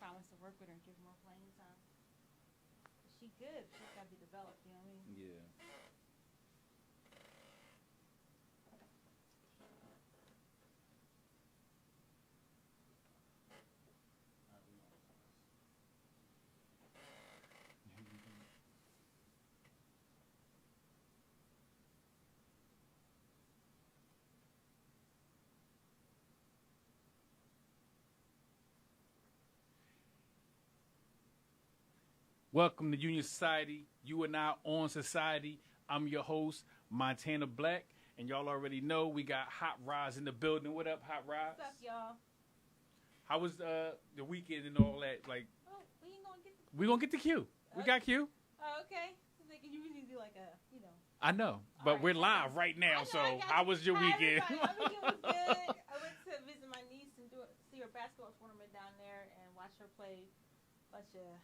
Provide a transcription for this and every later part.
promised to work with her and give her more playing time. She good. She's got to be developed. You know what I mean? Yeah. Welcome to Union Society. You are now on Society. I'm your host, Montana Black, and y'all already know we got Hot Rods in the building. What up, Hot Rods? What's up, y'all? How was the weekend and all that? Like, we ain't gonna get. We gonna get the Q. We got Q. Oh, okay. So they can usually do like a. I know, but we're live right now. So, how was your weekend? My weekend was good. I went to visit my niece and see her basketball tournament down there and watch her play a bunch of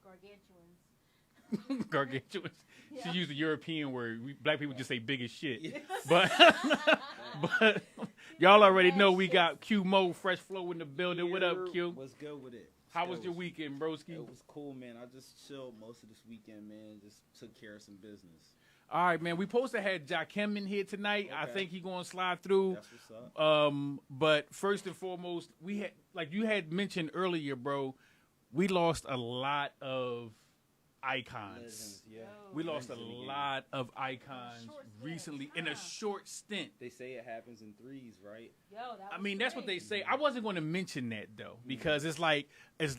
gargantuans. Gargantuans. Yeah. She used a European word. Black people just say big as shit. Yeah. But y'all already know we got Q Mo Fresh Flow in the building. What up, Q? What's good with it? How was your weekend, broski? It was cool, man. I just chilled most of this weekend, man. Just took care of some business. All right, man. We supposed to have Jakim in here tonight. Okay. I think he gonna slide through. That's what's up. But first and foremost, we had, like you had mentioned earlier, bro. We lost a lot of icons. Legends, yeah. We lost a lot of icons recently in a short stint. They say it happens in threes, right? That's what they say. I wasn't going to mention that though, because it's like it's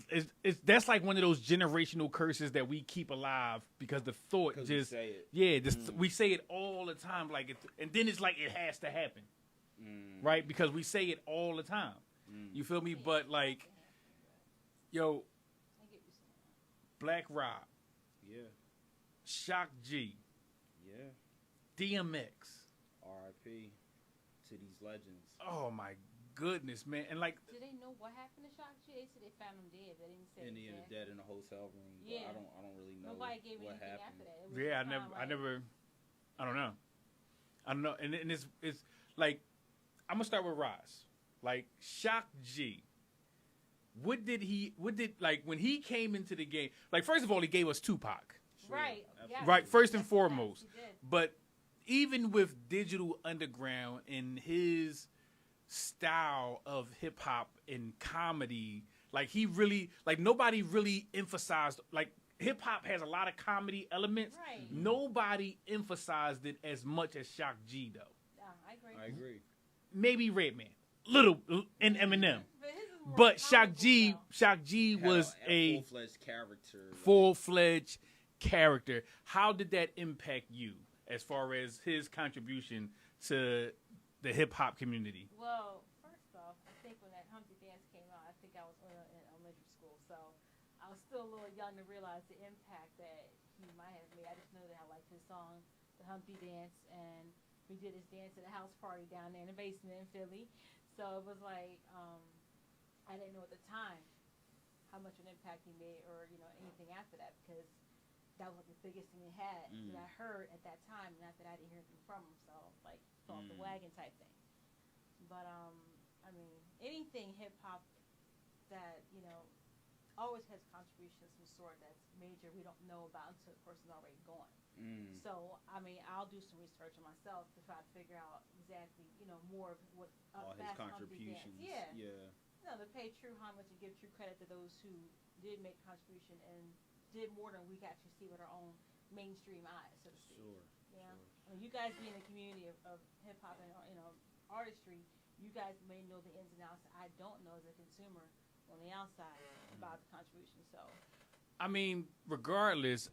that's like one of those generational curses that we keep alive because the thought just we say it all the time, like and then it's like it has to happen, right? Because we say it all the time. You feel me? But like, yo, Black Rob. Yeah. Shock G. Yeah. DMX. R.I.P. to these legends. Oh my goodness, man! And like, did they know what happened to Shock G? They said they found him dead. They didn't say he was dead in a hotel room. Yeah. But I don't really know. Nobody gave what anything happened. after that. Yeah, I don't know. And it's like, I'm gonna start with Roz. Like Shock G. What did like when he came into the game? Like, first of all, he gave us Tupac. Sure. Right. Absolutely. Right. First and foremost. But even with Digital Underground and his style of hip hop and comedy, like he really, like nobody really emphasized, like hip hop has a lot of comedy elements. Right. Nobody emphasized it as much as Shock G though. Yeah, I agree. Maybe Redman, little, and Eminem. But Shock G was a full-fledged character. How did that impact you as far as his contribution to the hip-hop community? Well, first off, I think when that Humpty Dance came out, I think I was in elementary school. So I was still a little young to realize the impact that he might have made. I just know that I liked his song, the Humpty Dance, and we did his dance at a house party down there in the basement in Philly. So it was like... I didn't know at the time how much of an impact he made or, anything after that because that was like the biggest thing he had that I heard at that time. Not that I didn't hear anything from him, so like off the wagon type thing. But, anything hip-hop that, always has contributions of some sort that's major we don't know about until the person's already gone. So, I'll do some research on myself to try to figure out exactly, more of what all his contributions. Yeah. To pay true homage and give true credit to those who did make contribution and did more than we could actually see with our own mainstream eyes, so to speak. Sure. Yeah. Sure. You guys being in the community of hip hop and artistry, you guys may know the ins and outs that I don't know as a consumer on the outside about the contribution. So. Regardless,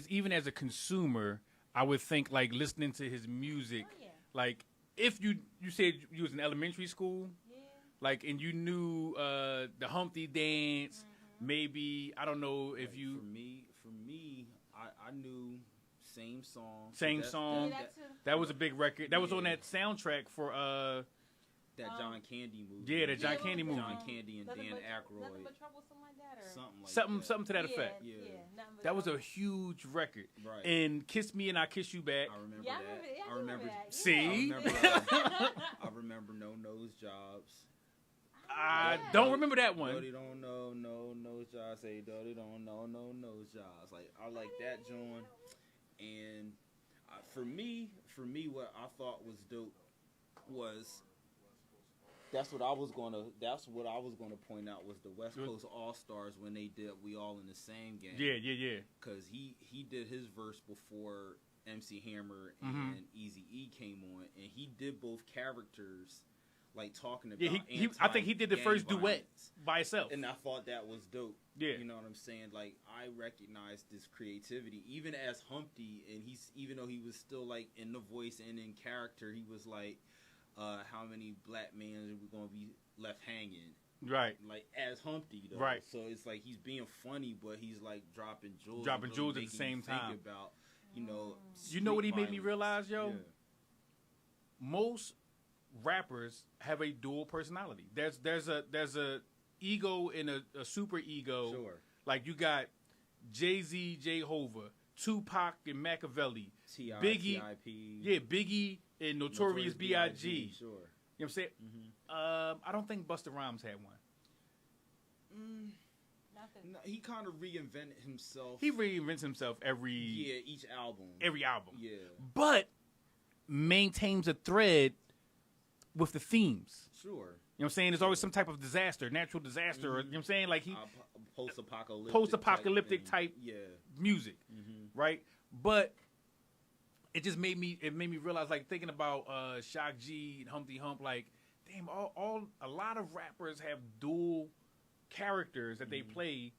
even as a consumer, I would think like listening to his music, like if you said you was in elementary school. Like, and you knew the Humpty Dance, maybe, I don't know if you... For me, I knew Same Song. That was a big record. That was on that soundtrack for... that John Candy movie. Yeah, the John Candy movie. John Candy and Dan Aykroyd. Nothing but trouble, something like that? Or something to that effect. Yeah. That was a huge record. Right. And Kiss Me and I Kiss You Back. I remember that. I remember that. See? I remember No Nose Jobs. I don't remember that one. Dodie don't know, no Jaws. Say Dodie don't know, no Jaws. Like I like that joint. And for me, what I thought was dope was that's what I was gonna point out was the West Coast All Stars when they did We All in the Same Game. Yeah. Because he did his verse before MC Hammer and Eazy-E came on, and he did both characters. Like talking about, I think he did the first duet by himself, and I thought that was dope. Yeah, you know what I'm saying. Like I recognized this creativity, even as Humpty, and even though he was still like in the voice and in character, he was like, "How many black men are we gonna be left hanging?" Right, like as Humpty, though. Right. So it's like he's being funny, but he's like dropping jewels at the same time. About you know what he made me realize, yo. Yeah. Most rappers have a dual personality. There's a ego and a super ego. Sure. Like you got Jay-Z, Jehovah, Tupac and Machiavelli, T.I., Biggie, T.I.P. Yeah, Biggie and Notorious B.I.G. Sure. You know what I'm saying? Mm-hmm. I don't think Busta Rhymes had one. No, he kind of reinvented himself. He reinvents himself each album. Every album. Yeah. But maintains a thread with the themes. Sure. You know what I'm saying? There's always some type of disaster, natural disaster. Or, you know what I'm saying? Like he post-apocalyptic type music, right? But it just made me realize, like thinking about Shock G and Humpty Hump, like damn, a lot of rappers have dual characters that they play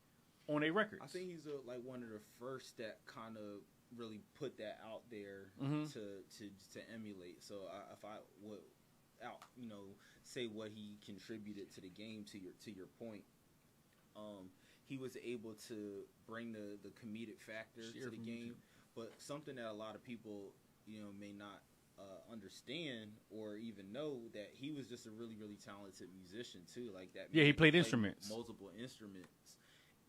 on their records. I think he's like one of the first that kind of really put that out there to emulate. So if I would say what he contributed to the game, to your point, he was able to bring the comedic factor to the game, but something that a lot of people may not understand or even know, that he was just a really, really talented musician too. Like that. Yeah, he played instruments, multiple instruments,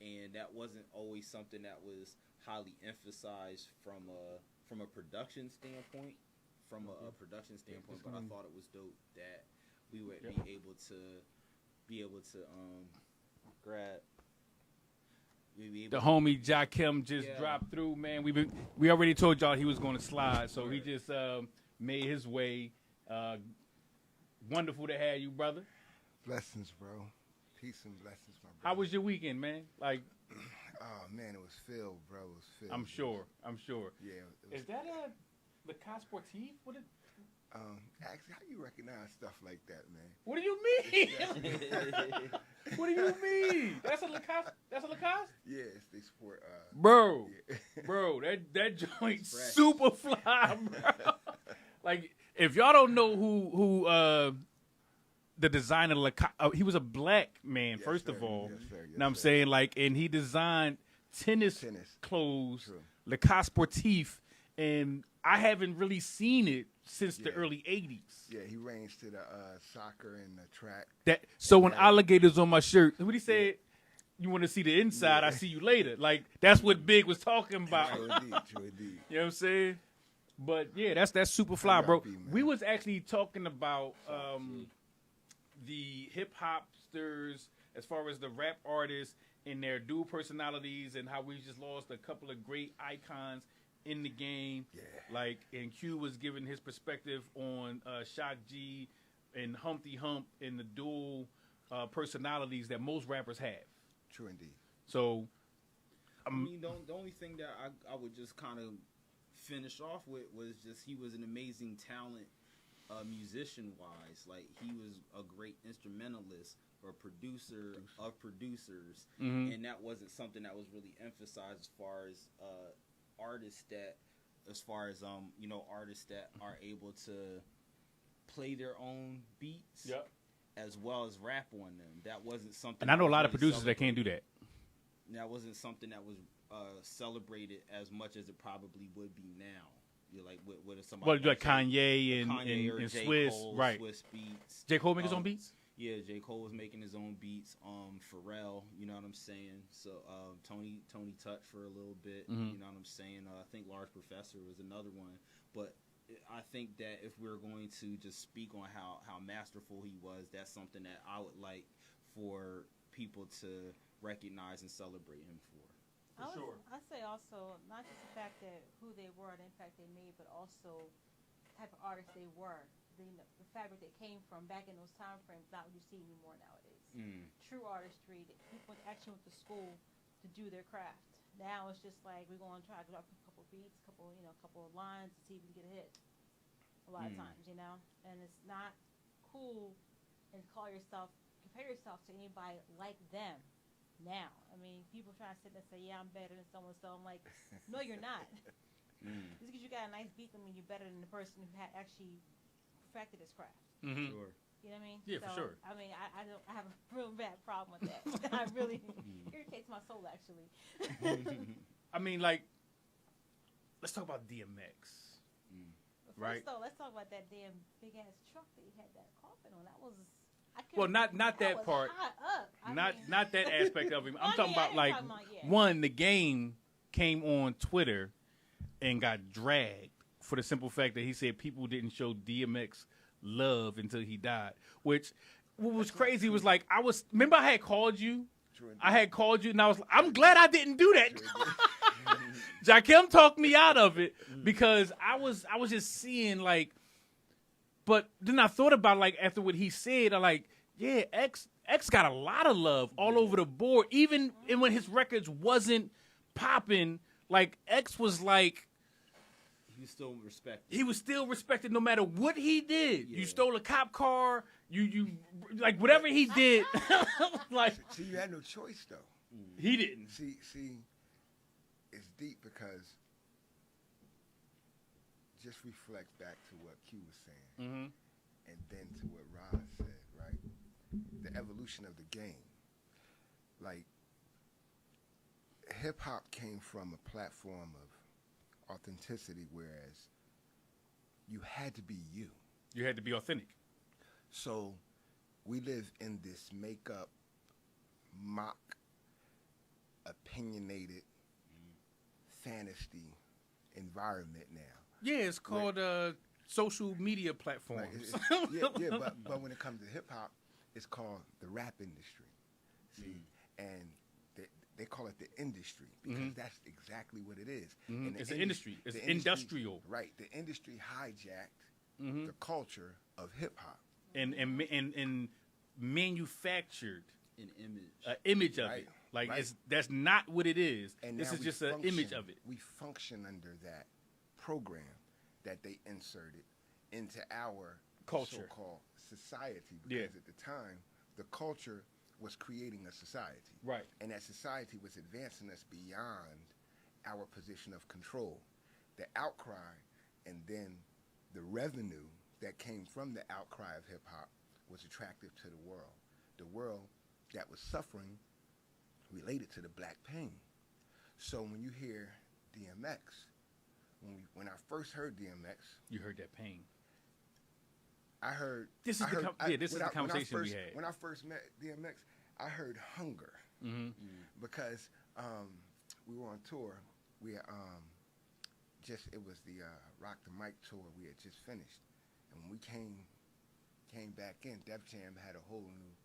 and that wasn't always something that was highly emphasized from a production standpoint. But I thought it was dope that we would be able to grab. The homie Jakim just dropped through, man. We already told y'all he was going to slide, so he just made his way. Wonderful to have you, brother. Blessings, bro. Peace and blessings, my brother. How was your weekend, man? Like, oh man, it was filled, bro. It was filled. I'm sure. Yeah. Is that the Cas Sportif? What? Actually, how you recognize stuff like that, man? What do you mean? What do you mean? That's a Lacoste. Yes, they support. Bro, yeah. Bro, that joint super fly, bro. Like, if y'all don't know who the designer Lacoste, he was a black man, Yes, first sir. of all. Yes, sir. Yes, You know what I'm sir. saying? Like, and he designed tennis. Clothes, True. Lacoste Sportif, and I haven't really seen it since the early 80s. Yeah, he ranged to the soccer and the track. So when alligators on my shirt, what he said, you want to see the inside, I see you later. Like, that's what Big was talking about. True indeed. You know what I'm saying? But yeah, that's super fly, bro. R.I.P., man. We was actually talking about the hip hopsters as far as the rap artists and their dual personalities, and how we just lost a couple of great icons in the game. Yeah. Like, and Q was giving his perspective on Shock G and Humpty Hump and the dual personalities that most rappers have. True indeed. So, I mean, the only thing that I would just kind of finish off with was just he was an amazing talent, musician-wise. Like, he was a great instrumentalist or producer of producers, and that wasn't something that was really emphasized as far as artists that are able to play their own beats, as well as rap on them. That wasn't something. And I know a lot of producers that can't do that. That wasn't something that was celebrated as much as it probably would be now. You're like with somebody like Kanye and J. Swiss, Cole, right? Swiss beats. J. Cole make his own beats. Yeah, J. Cole was making his own beats. Pharrell, you know what I'm saying? So Tony Touch for a little bit, you know what I'm saying? I think Large Professor was another one. But I think that if we're going to just speak on how masterful he was, that's something that I would like for people to recognize and celebrate him for. I say also not just the fact that who they were, the impact they made, but also the type of artists they were. The fabric they came from back in those time frames, not what you see anymore nowadays. True artistry that people actually went to school to do their craft. Now it's just like we're going to try to drop a couple beats, a couple of lines to see if we can get a hit. A lot of times, and it's not cool and compare yourself to anybody like them. Now, I mean, people try to sit there and say, "Yeah, I'm better than someone." So I'm like, "No, you're not. Just because you got a nice beat, doesn't mean you're better than the person who had actually perfected his craft." Mm-hmm. Sure. You know what I mean? Yeah, so, for sure. I mean, I have a real bad problem with that. I really irritates my soul, actually. I mean, like, let's talk about DMX. But Right. first, though, let's talk about that damn big ass truck that he had that coffin on. That was. Well, not that was part. high up. Not that aspect of him. I'm talking about like yeah. one, the game came on Twitter and got dragged for the simple fact that he said people didn't show DMX love until he died. Which what was crazy was like remember I had called you. And I'm glad I didn't do that. Jakim talked me out of it because I was just seeing like. But then I thought about like after what he said, I like, yeah, X got a lot of love all over the board. Even when his records wasn't popping, like X was like He was still respected. He was still respected no matter what he did. Yeah. You stole a cop car, you like whatever he did. Like see, you had no choice though. He didn't. See, it's deep because just reflect back to what Q was saying, and then to what Roz said, right? The evolution of the game. Like, hip-hop came from a platform of authenticity, whereas you had to be you. You had to be authentic. So we live in this make-up, mock, opinionated, fantasy environment now. Yeah, it's called social media platforms. Right, but when it comes to hip hop, it's called the rap industry. See, and they call it the industry because that's exactly what it is. It's an industry. It's industrial. Right. The industry hijacked the culture of hip hop and manufactured an image of it. Like that's not what it is. And this is just an image of it. We function under that program that they inserted into our culture, so-called society. Because at the time, the culture was creating a society. Right. And that society was advancing us beyond our position of control. The outcry and then the revenue that came from the outcry of hip-hop was attractive to the world. The world that was suffering related to the black pain. So when you hear DMX, when I first heard DMX, you heard that pain. I heard this is the conversation we had. When I first met DMX, I heard hunger because we were on tour. We had, it was the Rock the Mic tour we had just finished, and when we came back in, Def Jam had a whole new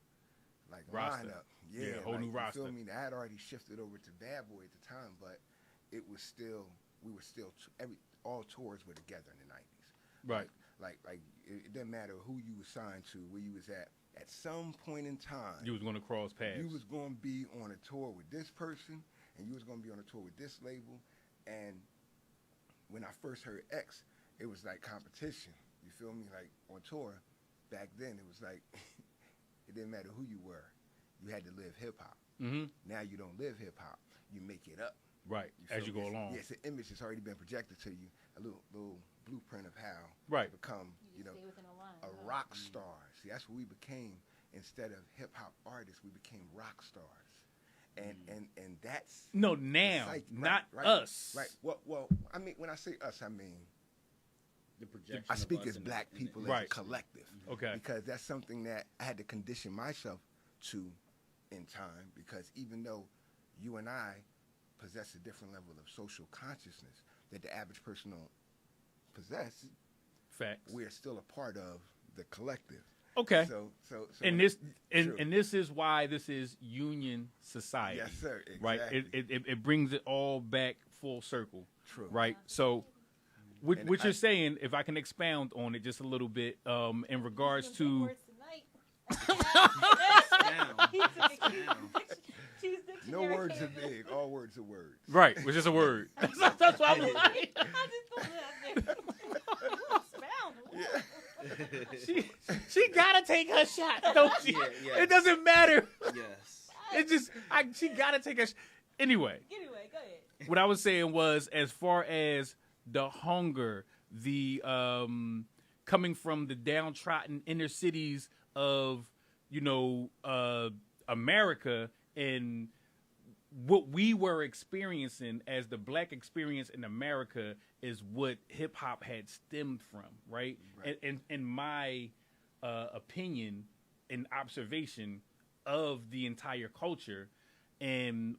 roster. Lineup. Yeah, whole new roster. You feel me? I had already shifted over to Bad Boy at the time, but it was still all tours were together in the 90s. Right. Like it didn't matter who you was signed to, where you was at. At some point in time, you was going to cross paths. You was going to be on a tour with this person, and you was going to be on a tour with this label. And when I first heard X, it was like competition. You feel me? Like on tour, back then it was like it didn't matter who you were. You had to live hip hop. Now you don't live hip hop. You make it up. Right, as you go along. Yes, the image has already been projected to you, a little blueprint of how to become, a rock star. See, that's what we became. Instead of hip hop artists, we became rock stars. And that's now, not us. Right. Well, I mean, when I say us, I mean the projection. I speak as black people as a collective. Okay. Because that's something that I had to condition myself to in time. Because even though you and I possess a different level of social consciousness that the average person don't possess, facts, we're still a part of the collective. Okay. So and this is why this is Union Society. Yes, sir. Exactly. Right. It brings it all back full circle. True. Right. So, what you're saying, if I can expound on it just a little bit, in regards to. No words are big. All words are words. Right. Which is a word. That's why I'm like. She gotta take her shot, don't she? Yeah. It doesn't matter. Yes. It's just she gotta take a Anyway, go ahead. What I was saying was, as far as the hunger, the coming from the downtrodden inner cities of America, and what we were experiencing as the black experience in America is what hip hop had stemmed from, right? And in my opinion and observation of the entire culture, and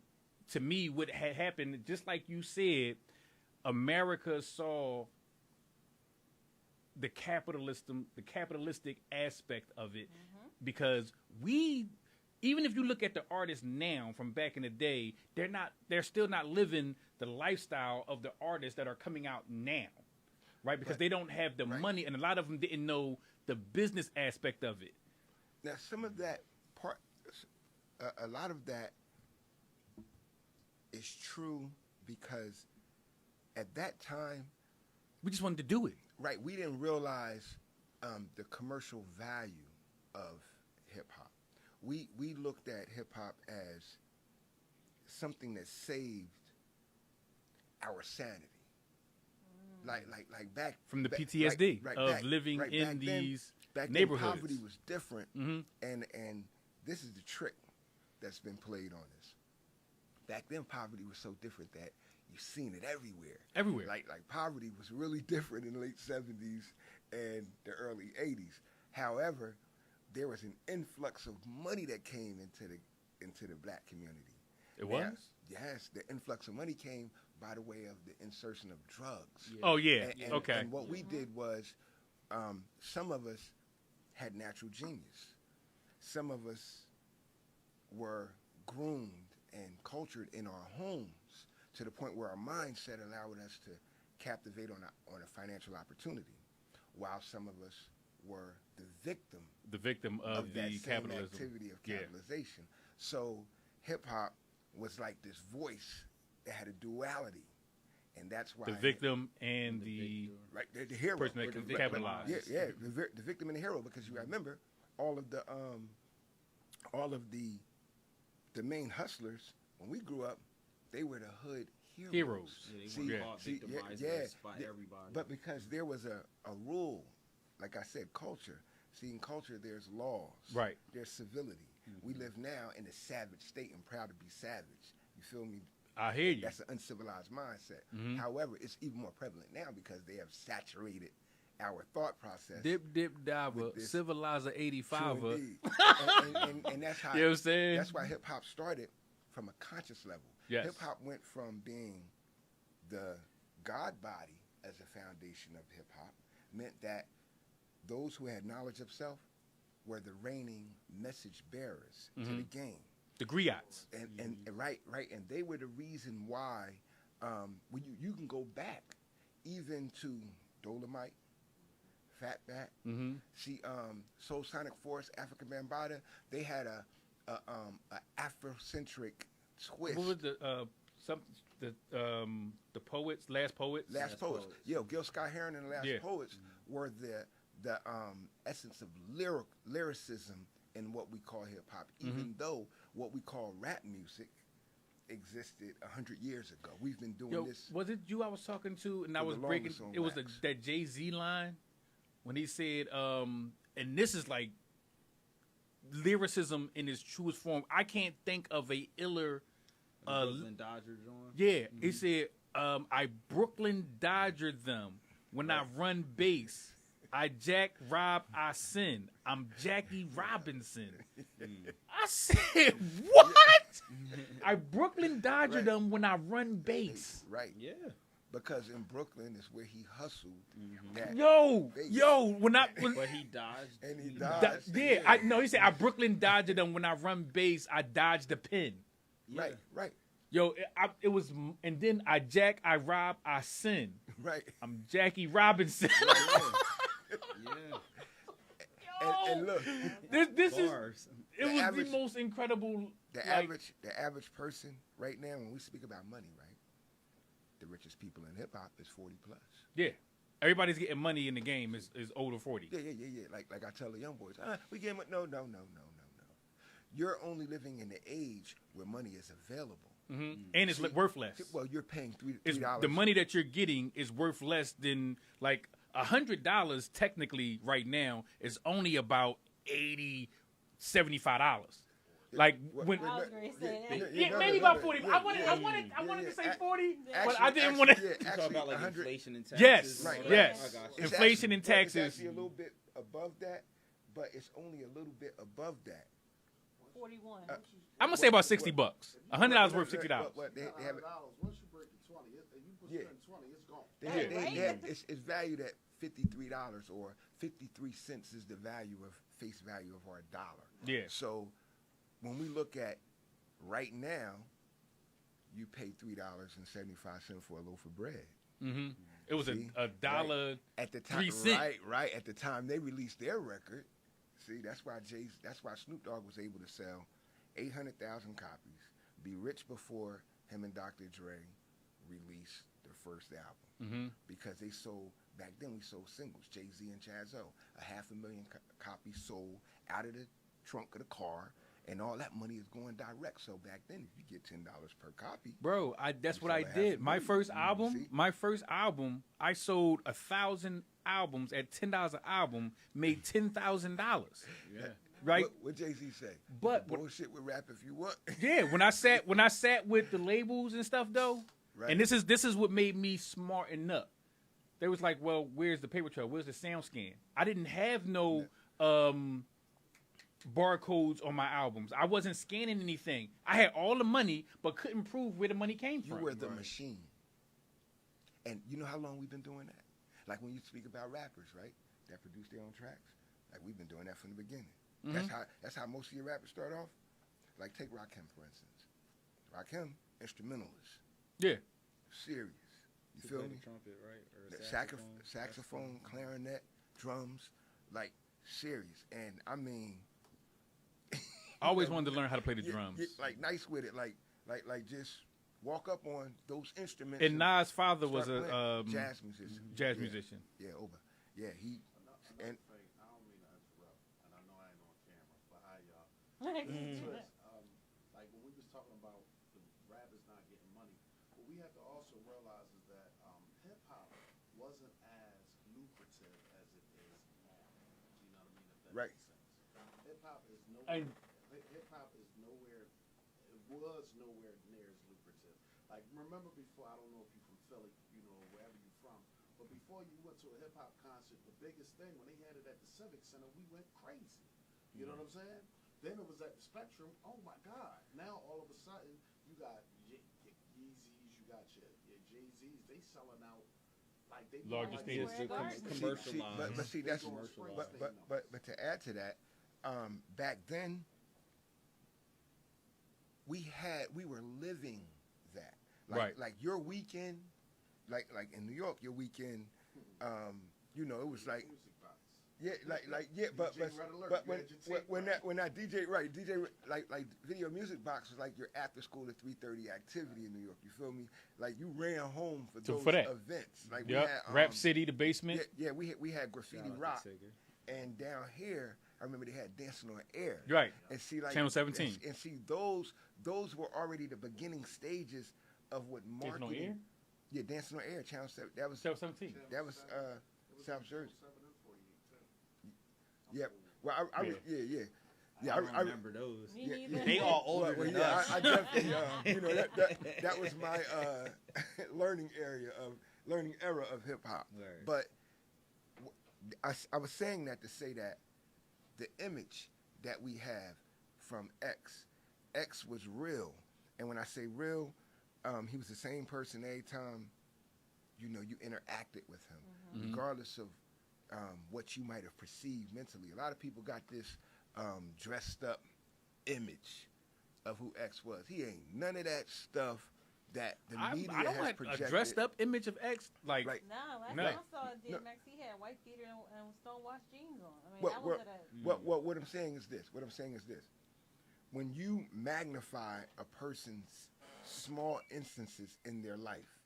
to me, what had happened, just like you said, America saw the capitalistic aspect of it, because even if you look at the artists now from back in the day, they're still not living the lifestyle of the artists that are coming out now, right? Because they don't have the money, and a lot of them didn't know the business aspect of it. Now, some of that part, a lot of that is true, because at that time, we just wanted to do it. Right, we didn't realize the commercial value of hip hop. We looked at hip hop as something that saved our sanity. Like back from the PTSD of living in these neighborhoods. Then, poverty was different, and this is the trick that's been played on us. Back then, poverty was so different that you've seen it everywhere. Everywhere. Like poverty was really different in the late 70s and the early 80s. However, there was an influx of money that came into the black community. It was? Yes, the influx of money came by the way of the insertion of drugs. Yeah. Oh, yeah. Okay. And what we did was, some of us had natural genius. Some of us were groomed and cultured in our homes to the point where our mindset allowed us to captivate on a financial opportunity, while some of us were the victim of the capitalism activity of capitalization. So hip hop was like this voice that had a duality, and that's why the victim and the hero, person that can capitalize. The victim and the hero, because you remember all of the main hustlers when we grew up, they were the hood heroes. Victimized by everybody. But because there was a rule, like I said, culture. See, in culture, there's laws. Right. There's civility. We live now in a savage state and proud to be savage. You feel me? I hear you. That's an uncivilized mindset. However, it's even more prevalent now because they have saturated our thought process. Dip, diver, civilizer 85er. And that's how, you know what I'm saying? That's why hip hop started from a conscious level. Yes. Hip hop went from being the God body as a foundation of hip hop, meant that those who had knowledge of self were the reigning message bearers to the game. The griots. And right. And they were the reason why, when you can go back even to Dolomite, Fatback, see, Soul Sonic Force, African Bambaataa, they had a Afrocentric twist. What was the poets, last poets? Last poets. Yo, Gil Scott Heron and the Last Poets were the essence of lyricism in what we call hip hop, even though what we call rap music existed 100 years ago. We've been doing this. Was it you I was talking to, and I was breaking? It was that Jay-Z line when he said, and this is like lyricism in its truest form. I can't think of a iller. Brooklyn Dodger joint. Yeah, he said, I Brooklyn Dodger them when I run bass. I jack, rob, I sin. I'm Jackie Robinson. I said, what? I Brooklyn Dodger them when I run bass. Right. Yeah. because in Brooklyn is where he hustled. That But he dodged. And he dodged. He said I Brooklyn dodged them when I run base. I dodged the pin. Yeah. Right. Yo, it was, and then I jack, I rob, I sin. Right. I'm Jackie Robinson. And look, this is the most incredible. The average person right now, when we speak about money, right? The richest people in hip hop is 40 plus. Yeah, everybody's getting money in the game is over 40. Yeah. Like I tell the young boys, we get money. No. You're only living in the age where money is available. Mm-hmm. And it's worth less. Well, you're paying $3. The money that you're getting is worth less than like $100 technically right now is only about $75. Like when I was going to say that. maybe about 40. I wanted to say 40, but I didn't want to. You talk about like inflation and taxes. Yes, right. Yes. Inflation and taxes. It's actually a little bit above that, but it's only a little bit above that. 41. I'm gonna say about $60. $100 worth $60. They have it. Once you break the 20, you put it in 20, it's gone. It's valued at $53 or 53 cents is the value of face value of our dollar. Yeah. So when we look at right now, you pay $3.75 for a loaf of bread. Mm-hmm. It was a dollar right. At the time, 3 cents. Right. At the time they released their record. See, that's why Snoop Dogg was able to sell 800,000 copies, be rich before him and Dr. Dre released their first album. Because they sold, back then we sold singles, Jay-Z and Chazzo, 500,000 copies sold out of the trunk of the car, and all that money is going direct. So back then, if you get $10 per copy, bro, that's what I did. My first album, I sold 1,000 albums at $10 an album, made $10,000. Yeah. Right. What Jay-Z say? But bullshit with rap if you want. Yeah, when I sat with the labels and stuff though, right. And this is what made me smarten up. They was like, well, where's the paper trail? Where's the sound scan? I didn't have no barcodes on my albums. I wasn't scanning anything. I had all the money, but couldn't prove where the money came from. You were the machine. And you know how long we've been doing that? Like when you speak about rappers, right? That produce their own tracks. Like we've been doing that from the beginning. Mm-hmm. That's how most of your rappers start off. Like take Rakim, for instance. Rakim, instrumentalist. Yeah. Serious. You feel me? Trumpet, right? Or saxophone, clarinet, drums, like serious. And I mean, I always wanted to learn how to play the drums. Like nice with it, like just walk up on those instruments. And Nas' father was a jazz musician. Jazz musician. Yeah, Oba. Yeah, he. And I don't mean to interrupt, and I know I ain't on camera, but hi y'all. Like when we was talking about the rappers not getting money, what we have to also realize is that hip hop wasn't as lucrative as it is now. You know what I mean? If that right. makes sense. Hip hop is nowhere. It was nowhere near as lucrative. Like remember before, I don't know if you're from Philly, you know, wherever you're from, but before you went to a hip hop concert, the biggest thing when they had it at the Civic Center, we went crazy. You know what I'm saying? Then it was at the Spectrum. Oh my God! Now all of a sudden you got your Yeezys, you got your Jay-Z's. They selling out like they larger like commercialized. But see that's but to add to that, back then we were living that. Like your weekend, like in New York, your weekend, you know, it was like but when that DJ like Video Music Box was like your after school to 3:30 activity in New York. You feel me? Like you ran home for those events. Like we had Rap City, the basement. Yeah, we had Graffiti Rock, and down here I remember they had Dancing on Air. Right. And see like Channel 17. And see those were already the beginning stages of what marketing. Dancing on Air? Yeah, Dancing on Air, Channel 7. That was Channel 17. That was South Jersey. Yeah. Well, I remember those. Me neither. They all older than us. I definitely, you know, that was my learning era of hip hop. Right. But I was saying that to say that the image that we have from X was real, and when I say real, he was the same person every time you interacted with him, regardless of what you might have perceived mentally. A lot of people got this dressed up image of who X was. He ain't none of that stuff that the media I don't has like projected. a dressed up image of X. Like, last time I saw DMX, he had white beater and stonewashed jeans on. I mean, what I'm saying is this. When you magnify a person's small instances in their life,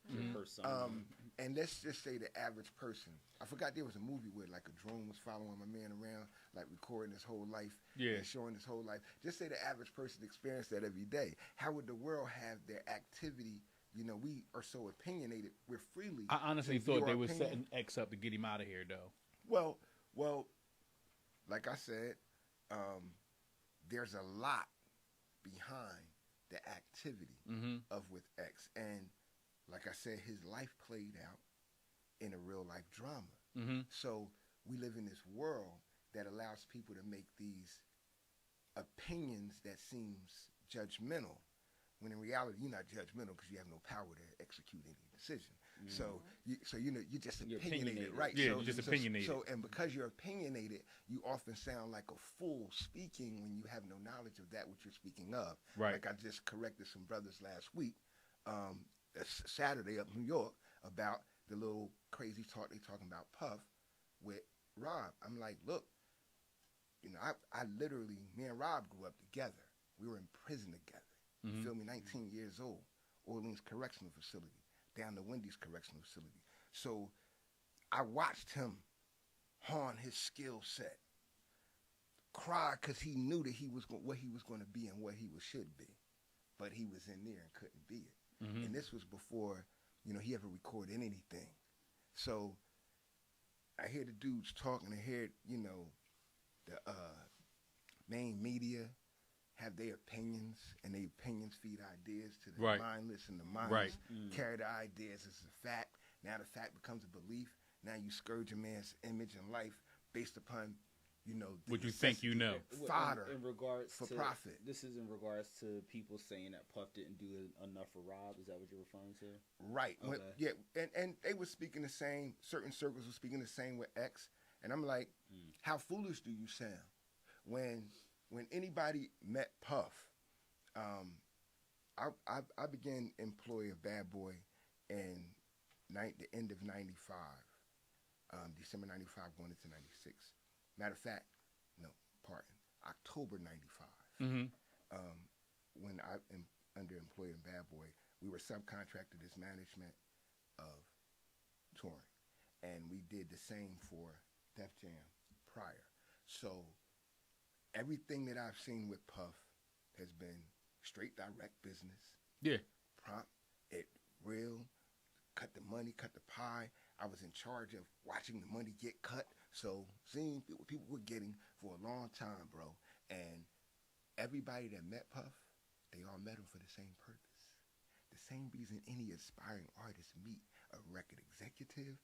and let's just say the average person, I forgot there was a movie where like a drone was following my man around, like recording his whole life, and showing his whole life. Just say the average person experienced that every day. How would the world have their activity? We are so opinionated. We're freely. I honestly thought they were setting X up to get him out of here, though. Well, like I said, there's a lot behind the activity of with X, and like I said, his life played out in a real life drama. So we live in this world that allows people to make these opinions that seems judgmental, when in reality you're not judgmental because you have no power to execute any decision. So you're just opinionated, right? Yeah, you're just opinionated. So and because you're opinionated, you often sound like a fool speaking when you have no knowledge of that which you're speaking of. Right. Like I just corrected some brothers last week, Saturday up in New York, about the little crazy talk they talking about Puff with Rob. I'm like, look, I literally, me and Rob grew up together. We were in prison together. You feel me? 19 years old. Orleans Correctional Facility, down to Wendy's Correctional Facility. So I watched him hone his skill set, cry because he knew that he was what he was going to be and what he should be, but he was in there and couldn't be it. And this was before, he ever recorded anything. So I hear the dudes talking. I hear, the main media have their opinions, and their opinions feed ideas to the mindless, and the minds carry the ideas as a fact. Now the fact becomes a belief. Now you scourge a man's image and life based upon, what you think fodder in regards for to profit. This is in regards to people saying that Puff didn't do enough for Rob. Is that what you're referring to? Right. Okay. And they were speaking the same. Certain circles were speaking the same with X. And I'm like, how foolish do you sound when anybody met Puff? I began employ of Bad Boy in the end of '95, December '95, going into '96. Matter of fact, October '95. When I am underemployed in Bad Boy, we were subcontracted as management of touring, and we did the same for Def Jam prior. So everything that I've seen with Puff has been straight direct business. Yeah. Prompt, real, cut the money, cut the pie. I was in charge of watching the money get cut. So seeing what people were getting for a long time, bro. And everybody that met Puff, they all met him for the same purpose. The same reason any aspiring artist meet a record executive,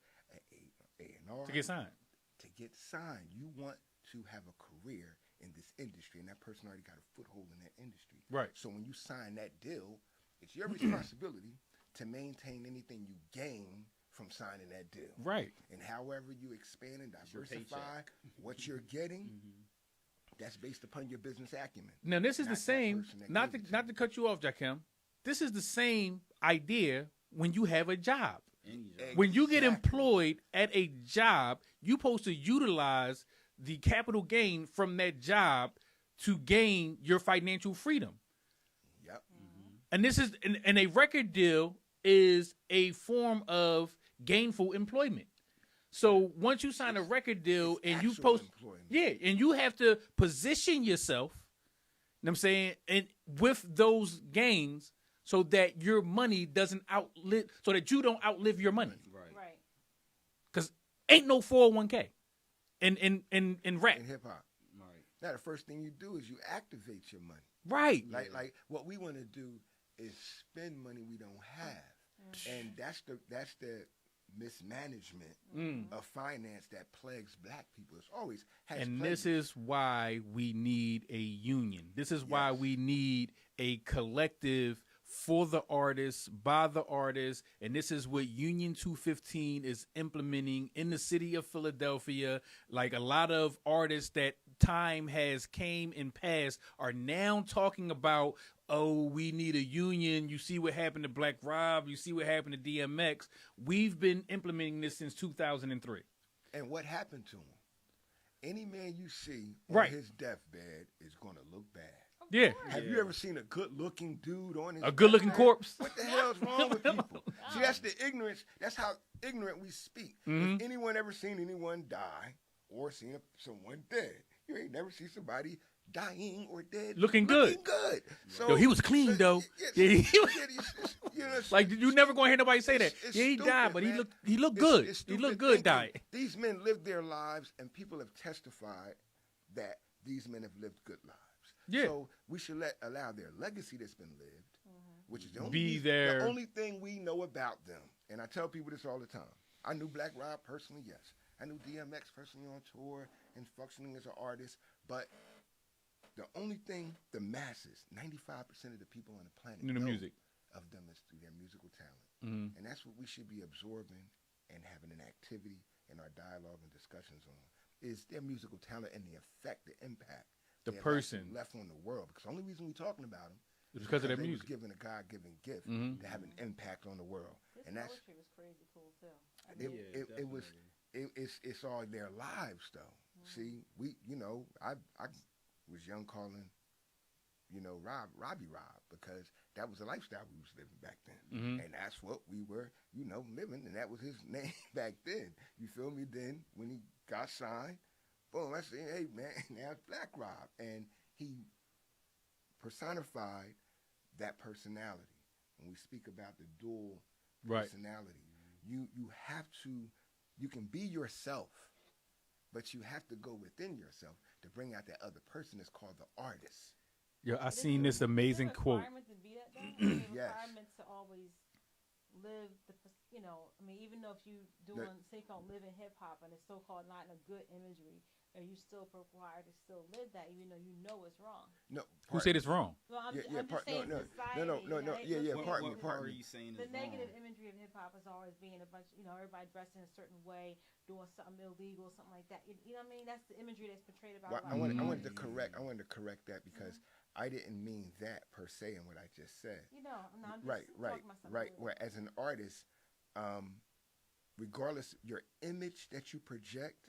A&R. To get signed. To get signed. You want to have a career in this industry, and that person already got a foothold in that industry. Right. So when you sign that deal, it's your responsibility to maintain anything you gain from signing that deal. Right. And however you expand and diversify what you're getting, that's based upon your business acumen. Now this is the same, not to cut you off, Jakim. This is the same idea when you have a job. Exactly. When you get employed at a job, you're supposed to utilize the capital gain from that job to gain your financial freedom. Yep. And this is, and a record deal is a form of gainful employment. So once you sign a record deal and you and you have to position yourself, you know what I'm saying, and with those gains so that your money doesn't so that you don't outlive your money. Right. Because ain't no 401k in rap. In hip hop. Right. Now the first thing you do is you activate your money. Right. Like what we want to do is spend money we don't have. And that's the mismanagement of finance that plagues black people. It's always has and plagued this is why we need a union. This is why we need a collective for the artists, by the artists, and this is what Union 215 is implementing in the city of Philadelphia. Like a lot of artists that time has came and passed are now talking about, oh, we need a union. You see what happened to Black Rob. You see what happened to DMX. We've been implementing this since 2003. And what happened to him? Any man you see on his deathbed is going to look bad. Yeah. Have you ever seen a good-looking dude on his good-looking deathbed? corpse? What the hell's wrong with people? See, that's the ignorance. That's how ignorant we speak. If anyone ever seen anyone die or seen someone dead, you ain't never seen somebody dying or dead looking good. So, yo, he was clean though. Yeah, he was. Like you never gonna hear nobody say that. Yeah, he died, but man. he looked good. He looked good dying. These men lived their lives, and people have testified that these men have lived good lives. Yeah. So we should allow their legacy that's been lived, which is the only thing we know about them. And I tell people this all the time. I knew Black Rob personally, yes. I knew DMX personally on tour and functioning as an artist, but the only thing the masses, 95% of the people on the planet know music of them is through their musical talent. And that's what we should be absorbing and having an activity in our dialogue and discussions on, is their musical talent and the effect, the impact the person left on the world. Because the only reason we're talking about them is because of their they music. was given a God-given gift to have an impact on the world. His and that's poetry was crazy cool too. it was. It's all their lives though. See, I was young calling, Robbie Rob, because that was the lifestyle we was living back then, and that's what we were, living, and that was his name back then. You feel me? Then when he got signed, boom, I said, hey man, now it's Black Rob, and he personified that personality. When we speak about the dual personality, you have to. You can be yourself, but you have to go within yourself to bring out that other person. That's called the artist. Yo, I seen this amazing quote. Requirement to be that though? Yes. Requirement to always live even though if you doing so-called live in hip hop and it's so-called not in a good imagery, are you still required to still live that even though you know it's wrong? No. Who said it's wrong? Well, I'm just saying society. No. Yeah. Pardon me. Are you saying the is negative wrong? imagery of hip hop is always being a bunch, everybody dressed in a certain way, doing something illegal, something like that. You know what I mean? That's the imagery that's portrayed about. Well, I wanted to correct that because I didn't mean that per se in what I just said. I'm just right. talking about something Where as an artist, regardless, your image that you project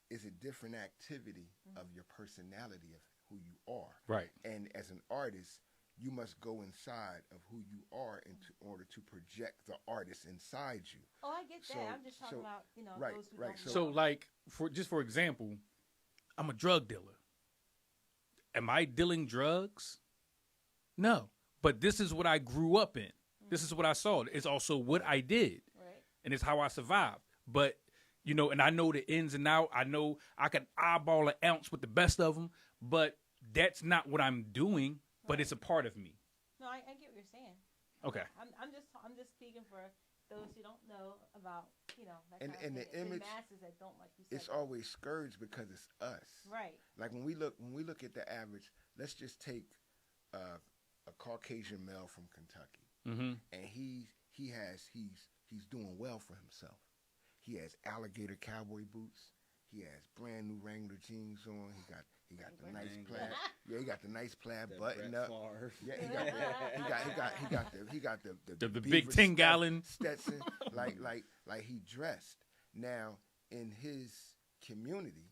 is a different activity of your personality of who you are. Right. And as an artist, you must go inside of who you are in order to project the artist inside you. Oh, I get that. I'm just talking about, those who don't So, like, for example, I'm a drug dealer. Am I dealing drugs? No. But this is what I grew up in. This is what I saw. It's also what I did. Right. And it's how I survived. But, and I know the ins and outs. I know I can eyeball an ounce with the best of them. But that's not what I'm doing. But it's a part of me. No, I get what you're saying. Okay. I'm just speaking for those who don't know about, that and kind of the thing. image, masses that don't, like you said. It's always scourged because it's us. Right. Like when we look at the average, let's just take a Caucasian male from Kentucky, and he's doing well for himself. He has alligator cowboy boots. He has brand new Wrangler jeans on. He got the nice plaid. Yeah, he got the nice plaid button up. Yeah, he got the big 10-gallon Stetson. like he dressed. Now in his community,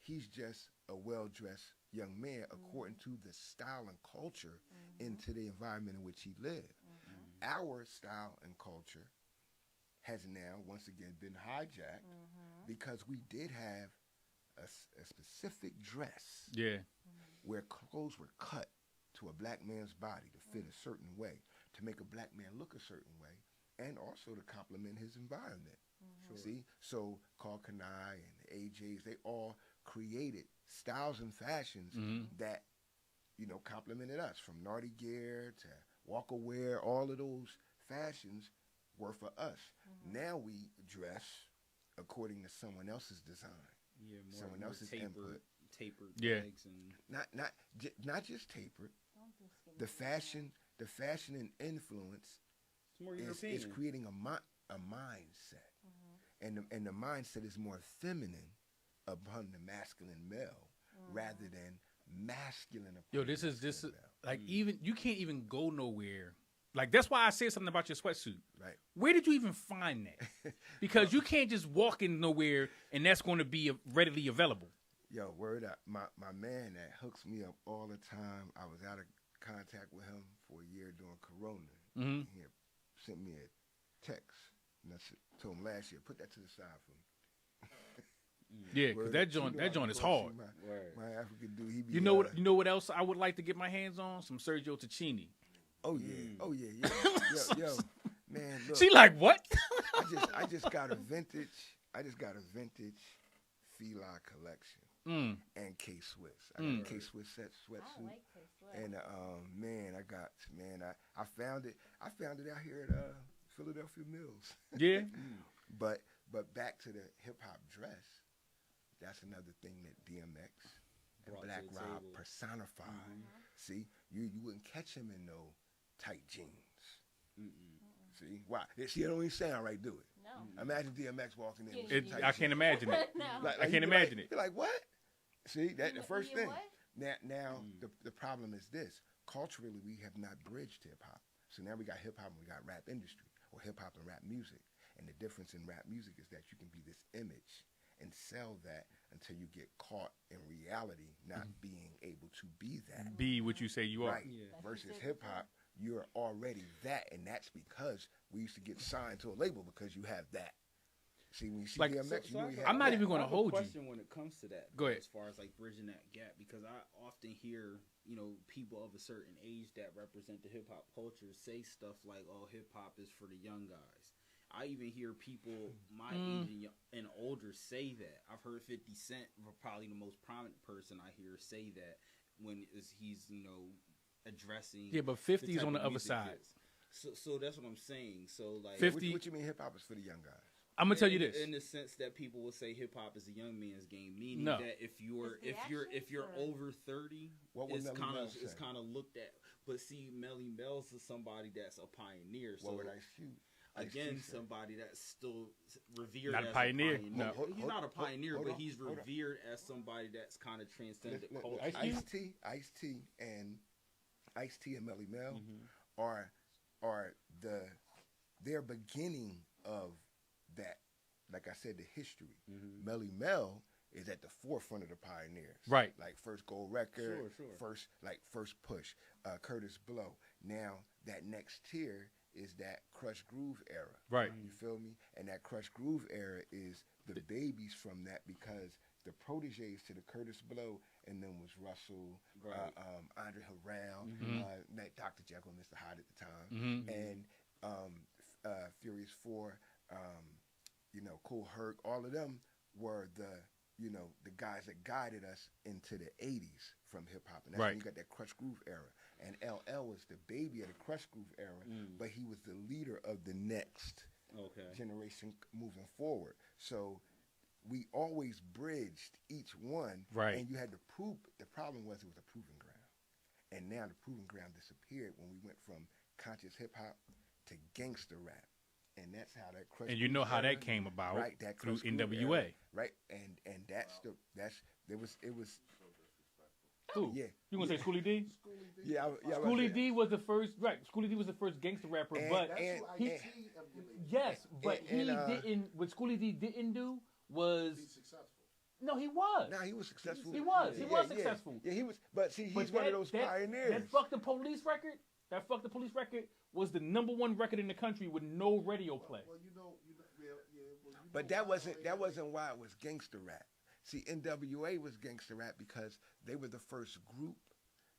he's just a well-dressed young man according to the style and culture into the environment in which he lived. Our style and culture has now once again been hijacked because we did have a specific dress where clothes were cut to a black man's body to fit a certain way, to make a black man look a certain way, and also to complement his environment. See? So Carl Kanai and the AJs, they all created styles and fashions that, complemented us, from Naughty Gear to Walker Wear. All of those fashions were for us. Now we dress according to someone else's design. Yeah, someone else's input. Tapered legs and not just tapered. The fashion the fashion and influence is creating a mindset, and the mindset is more feminine upon the masculine male rather than masculine upon Yo, this is like even you can't even go nowhere. Like that's why I said something about your sweatsuit. Right. Where did you even find that? Because you can't just walk in nowhere and that's going to be readily available. Yo, word up. My man that hooks me up all the time. I was out of contact with him for a year during Corona. Mm-hmm. He had sent me a text, and I told him last year, put that to the side for me. Yeah, because that joint is hard. My African dude, he be, you know what else I would like to get my hands on? Some Sergio Tacchini. Oh yeah. Yo, man, look. She like what? I just got a vintage Fila collection. And K-Swiss. I got a K-Swiss sweatsuit. I like K-Swiss. And I found it out here at Philadelphia Mills. Yeah. But back to the hip hop dress. That's another thing that DMX and Black Rob personified. See, you wouldn't catch him in no tight jeans. See, why? See, it don't even sound right, do it? No. Imagine DMX walking in with tight I can't imagine it. No. I can't imagine it. You're like, what? See, that the first thing. What? Now the problem is this. Culturally, we have not bridged hip hop. So now we got hip hop and we got rap industry, or hip hop and rap music. And the difference in rap music is that you can be this image and sell that until you get caught in reality, not being able to be that. Be what you say you are. Right. Yeah. Versus hip hop, you're already that, and that's because we used to get signed to a label because you have that. See, when you see DMX, I'm not even going to hold you. I have a question when it comes to that. Go ahead. As far as like bridging that gap, because I often hear, people of a certain age that represent the hip hop culture say stuff like, "Oh, hip hop is for the young guys." I even hear people my age and older say that. I've heard 50 Cent, probably the most prominent person I hear say that when he's addressing. Yeah, but 50 is on the other side. So that's what I'm saying. So like 50. What you mean hip hop is for the young guys? I'm gonna tell you this. In the sense that people will say hip hop is a young man's game, meaning that if you're over 30, it's kind of looked at. But see, Melly Mel's is somebody that's a pioneer. So what would I shoot? Again, somebody that's still revered not as a pioneer. No, he's not a pioneer, but he's revered as somebody that's kind of transcended culture. Ice-T and Melly Mel are their beginning of that. Like I said, the history. Melly Mel is at the forefront of the pioneers. Right. Like first gold record, first push, Curtis Blow. Now that next tier is that Crush Groove era. Right. You feel me? And that Crush Groove era is the babies from that, because the proteges to the Curtis Blow and then was Russell, Andre Harrell, Dr. Jekyll and Mr. Hyde at the time, and Furious 4, Kool Herc. All of them were the guys that guided us into the 80s from hip hop. And that's when you got that Crush Groove era. And LL was the baby of the Crush Groove era, but he was the leader of the next generation moving forward. So we always bridged each one, and you had to prove. The problem was it was a proving ground, and now the proving ground disappeared when we went from conscious hip hop to gangster rap, and that's how that Crush. And you know how that came about, right? That through NWA, era, right? And it was. Who? Yeah. You gonna say Schoolie D? Yeah. Schoolie D was the first. Right. Schoolie D was the first gangster rapper, but he didn't. What Schoolie D didn't do was. He's successful. No, he was. No, he was successful. He was successful. Yeah, he was. But see, he's one of those pioneers. That Fuck the Police record. That Fuck the Police record was the #1 record in the country with no radio play. But that wasn't why it was gangster rap. See, NWA was gangster rap because they were the first group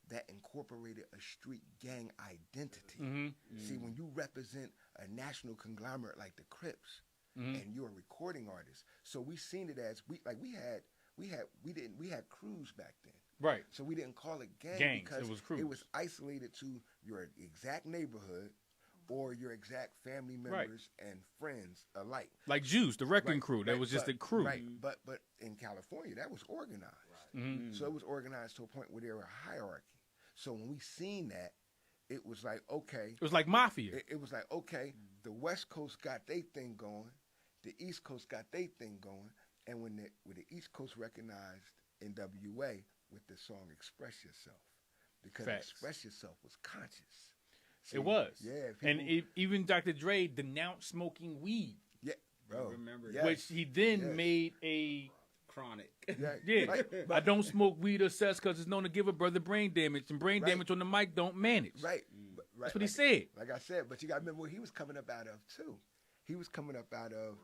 that incorporated a street gang identity. See, when you represent a national conglomerate like the Crips, and you're a recording artist, so we seen it as we had crews back then. Right. So we didn't call it gangs, because it was crews. It was isolated to your exact neighborhood or your exact family members and friends alike. Like Juice, the Wrecking Crew. That was just a crew. Right. But in California, that was organized. So it was organized to a point where there were a hierarchy. So when we seen that, it was like, okay. It was like Mafia. It was like, okay, the West Coast got their thing going, the East Coast got their thing going, and when the East Coast recognized NWA with the song "Express Yourself," because Facts. "Express Yourself" was conscious. See, it was. Yeah, and even Dr. Dre denounced smoking weed. Yeah, bro. I remember Yes. Which he then made a Chronic. yeah. Right, I don't smoke weed or sex because it's known to give a brother brain damage, and brain damage on the mic don't manage. Right. That's what he said. Like I said, but you got to remember where he was coming up out of too. He was coming up out of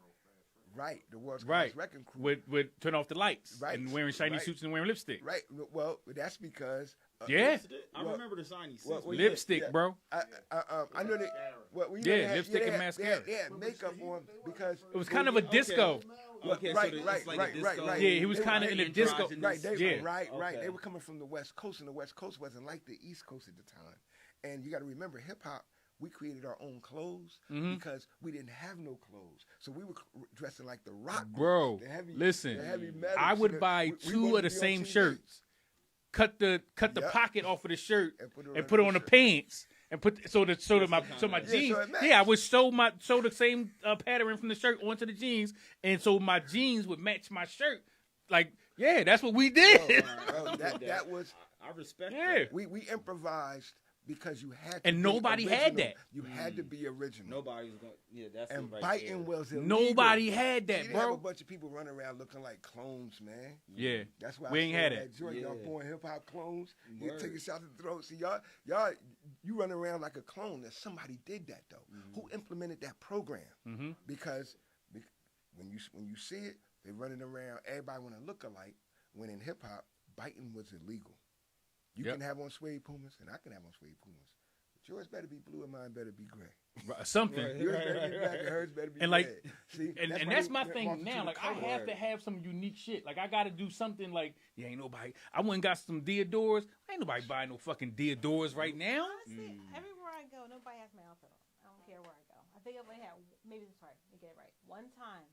the world's greatest wrecking crew. With turn off the lights Right. and wearing shiny suits and wearing lipstick. Right. Well, that's because. Yeah. I remember the shiny suits. Lipstick, bro. I know that. Well, lipstick and mascara. They had makeup on because it was kind of a disco. Okay, right. Yeah, he was kind of in a disco. Right. Right. Okay. They were coming from the West Coast, and the West Coast wasn't like the East Coast at the time. And you got to remember, hip hop. We created our own clothes because we didn't have no clothes, so we were dressing like the rock. Bro, the heavy, listen, the heavy metal, I would buy two of the same shirts. Cut the pocket off of the shirt and put it on the pants and put so my jeans. I would sew the same pattern from the shirt onto the jeans, and so my jeans would match my shirt. Like, yeah, that's what we did. Bro, that was. I respect. Yeah, that. We improvised. Because you had to and nobody original. had that. You had to be original. Nobody was going. Yeah, that's and right biting there. was illegal. Nobody had that, you bro. Have a bunch of people running around looking like clones, man. Yeah, that's why we I ain't had that joint. Yeah. Y'all born hip hop clones. You Word. take a shot to the throat. See y'all, you run around like a clone. That somebody did that though. Who implemented that program? Because when you see it, they running around. Everybody want to look alike. When in hip hop, biting was illegal. You can have on suede Pumas, and I can have on suede Pumas. Yours better be blue and mine better be gray. Something. Yours better be black and hers better be and red. like, See, and that's my thing now. Like, I have to have some unique shit. Like, I got to do something like, ain't nobody. I went and got some Diodors. Ain't nobody buying no fucking Diodors right now. Honestly, everywhere I go, nobody has my outfit on. I don't care where I go. I think I've only had, maybe that's right, let me get it right. One time,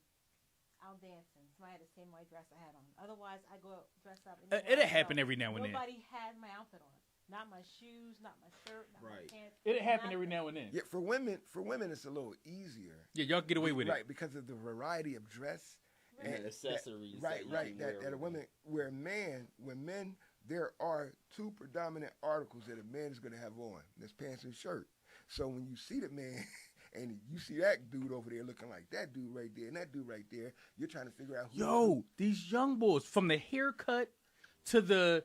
out dancing, somebody had the same white dress I had on. Otherwise, I go dress up. It'll happen every now and then. Nobody had my outfit on. Not my shoes, not my shirt, not my pants. It'll happen every now and then. Yeah, for women, it's a little easier. Yeah, y'all get away with right, because of the variety of dress and accessories. That a woman, where men, there are two predominant articles that a man is going to have on. That's pants and shirt. So when you see the man and you see that dude over there looking like that dude right there and that dude right there, you're trying to figure out who. These young boys, from the haircut to the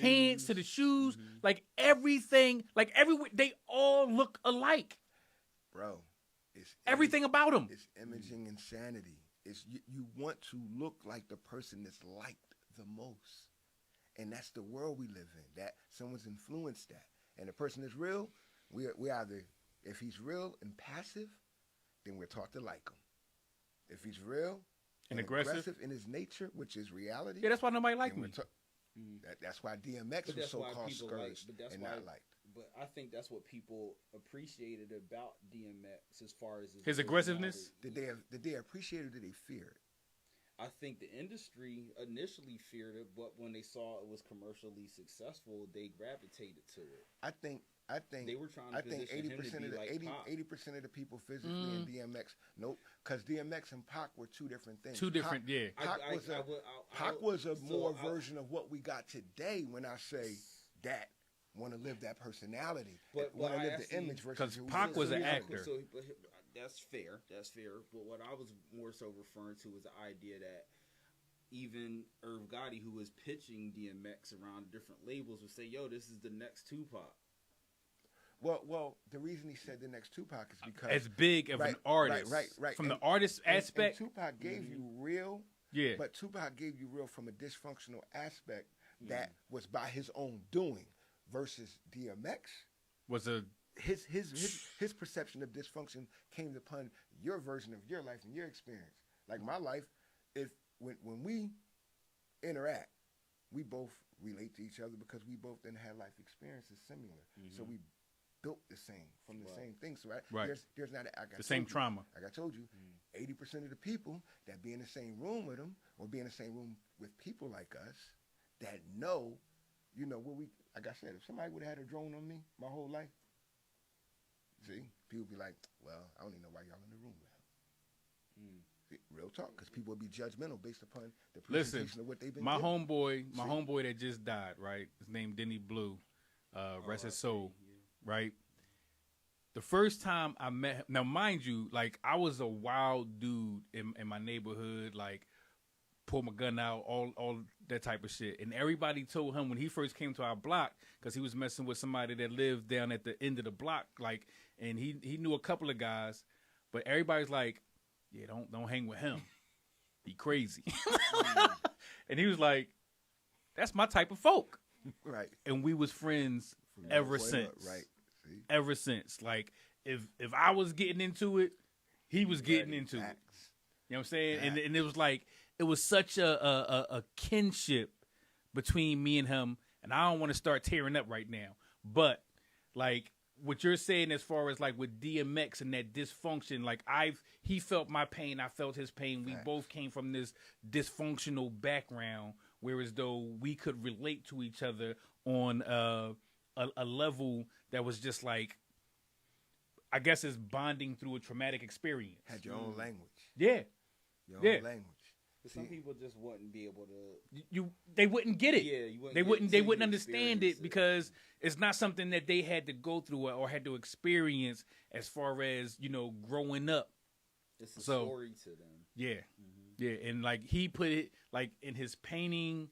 pants, to the shoes, like everything, like everywhere, they all look alike. Bro, it's everything about them. It's imaging insanity. It's you want to look like the person that's liked the most, and that's the world we live in. That someone's influenced that, and the person that's real, we either, if he's real and passive, then we're taught to like him. If he's real and aggressive in his nature, which is reality, that's why nobody liked me. That's why DMX was so-called scourged and not liked. But I think that's what people appreciated about DMX as far as his aggressiveness. Did they appreciate it or did they fear it? I think the industry initially feared it, but when they saw it was commercially successful, they gravitated to it. I think they were trying to position 80% of the 80% of the people physically in DMX. Nope, because DMX and Pac were two different things. Pac was a more version of what we got today. When I say that, want to live that personality, want to live the image versus because Pac was an actor. But that's fair. But what I was more so referring to was the idea that even Irv Gotti, who was pitching DMX around different labels, would say, "Yo, this is the next Tupac." Well, the reason he said the next Tupac is because as big of an artist, right. From the artist aspect, and Tupac gave you real, but Tupac gave you real from a dysfunctional aspect that was by his own doing, versus DMX was his perception of dysfunction came upon your version of your life and your experience. Like my life, when we interact, we both relate to each other because we both then had life experiences similar. So we built the same from the same thing. So there's not the same trauma. Like I told you, 80% of the people that be in the same room with them or be in the same room with people like us that know, where we like I said, if somebody would have had a drone on me my whole life, see, people be like, well, I don't even know why y'all in the room with him. See, real talk, because people would be judgmental based upon the presentation of what they've been my given. homeboy that just died, right? His name Denny Blue, rest his soul, right? The first time I met him, now mind you, like I was a wild dude in my neighborhood, like pull my gun out, all that type of shit. And everybody told him when he first came to our block, because he was messing with somebody that lived down at the end of the block, like, and he knew a couple of guys, but everybody's like, yeah, don't hang with him. He crazy. And he was like, that's my type of folk. Right. And we was friends ever since. Right. See? Ever since. Like, if I was getting into it, he was getting into it. You know what I'm saying? And it was like, it was such a kinship between me and him, and I don't want to start tearing up right now. But like what you're saying as far as like with DMX and that dysfunction, like he felt my pain, I felt his pain. We both came from this dysfunctional background, whereas though we could relate to each other on a level that was just like, I guess it's bonding through a traumatic experience. Had your own language. Yeah. Your own language. Some people just wouldn't be able to. They wouldn't get it. Yeah, you wouldn't. They wouldn't understand it because it's not something that they had to go through or had to experience as far as growing up. It's a story to them. Yeah, yeah, and like he put it like in his painting.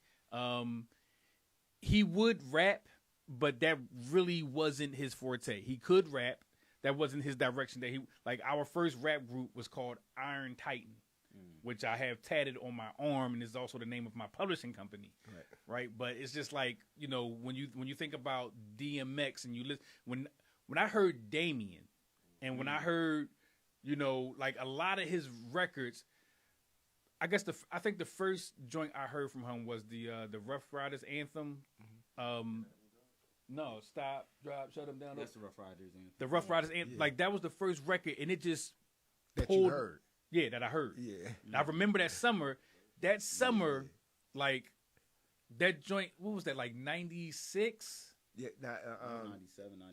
He would rap, but that really wasn't his forte. He could rap. That wasn't his direction. That he like our first rap group was called Iron Titan. Which I have tatted on my arm, and is also the name of my publishing company, right? But it's just like when you think about DMX and you listen when I heard Damien, and when I heard like a lot of his records, I guess I think the first joint I heard from him was the Rough Riders anthem. No, stop, drop, shut them down. That's the Rough Riders anthem. The Rough Riders anthem, like that was the first record, and it just that pulled, you heard. Yeah, that I heard. Yeah. I remember that summer. Like that joint. What was that? Like 96. Yeah,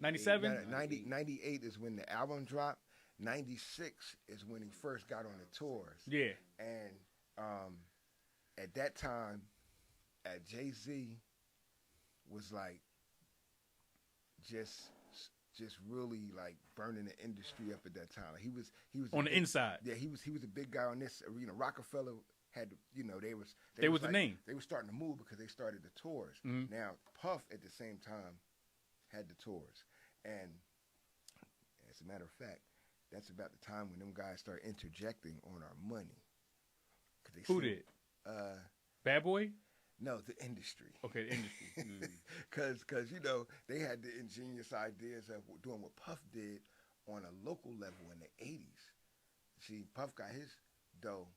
97. 98 is when the album dropped. 96 is when he first got on the tours. Yeah. And at that time, Jay-Z was like just really like burning the industry up at that time. He was on the inside. Yeah, he was a big guy on this arena. Rockefeller had they was the name. They were starting to move because they started the tours. Mm-hmm. Now Puff at the same time had the tours, and as a matter of fact, that's about the time when them guys started interjecting on our money. Who did? Bad Boy. No, the industry. Okay, the industry. Because they had the ingenious ideas of doing what Puff did on a local level in the 80s. See, Puff got his dough,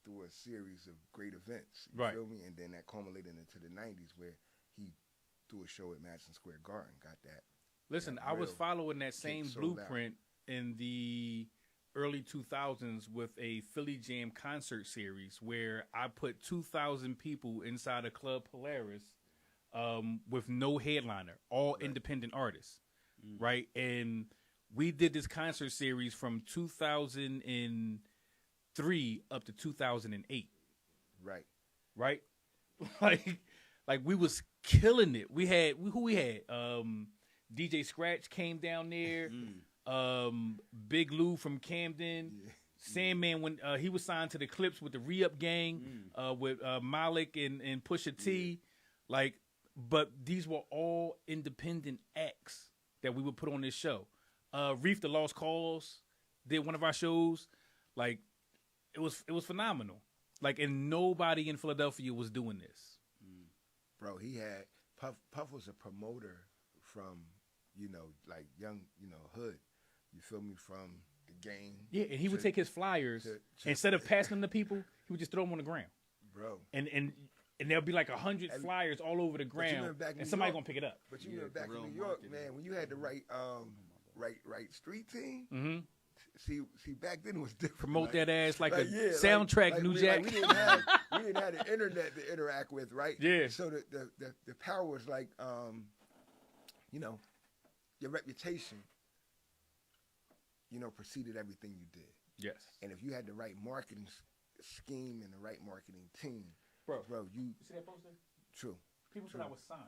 through a series of great events. You feel me? And then that culminated into the 90s where he threw a show at Madison Square Garden, got that. Listen, I was following that same blueprint in the early 2000s with a Philly Jam concert series where I put 2,000 people inside a Club Polaris with no headliner, all independent artists, right? And we did this concert series from 2003 up to 2008. Right? Like we was killing it. We had DJ Scratch came down there. Big Lou from Camden, Sandman when he was signed to the Clips with the Re-Up Gang, with Malik and Pusha T, like, but these were all independent acts that we would put on this show. Reef the Lost Cause did one of our shows, like it was phenomenal, like, and nobody in Philadelphia was doing this. Bro, he had Puff was a promoter from like young hood. You feel me? From the game. Yeah, and he would take his flyers, instead of passing them to people, he would just throw them on the ground. Bro. And there'll be like 100 flyers all over the ground, and somebody gonna pick it up. But you remember back in New York, man, when you had to write street team, see, back then it was different. Promote that ass like a yeah, soundtrack, New Jack. We didn't have the internet to interact with, right? Yeah. So the power was like, you know, your reputation, you know, preceded everything you did. Yes. And if you had the right marketing scheme and the right marketing team, bro, you see that poster? True. People True. thought I was signed.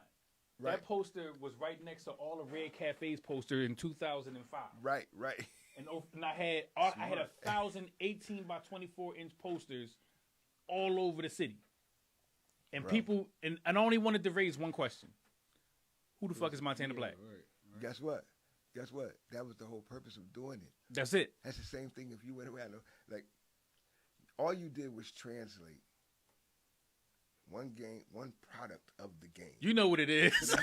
Right. That poster was right next to all of Red Cafe's poster in 2005. Right. And I had 1,000 18 by 24 inch posters all over the city. And Bro. people, and I only wanted to raise one question: who the fuck is Montana Black? Right. Guess what? That was the whole purpose of doing it. That's it. That's the same thing if you went around, like, all you did was translate one product of the game. You know what it is.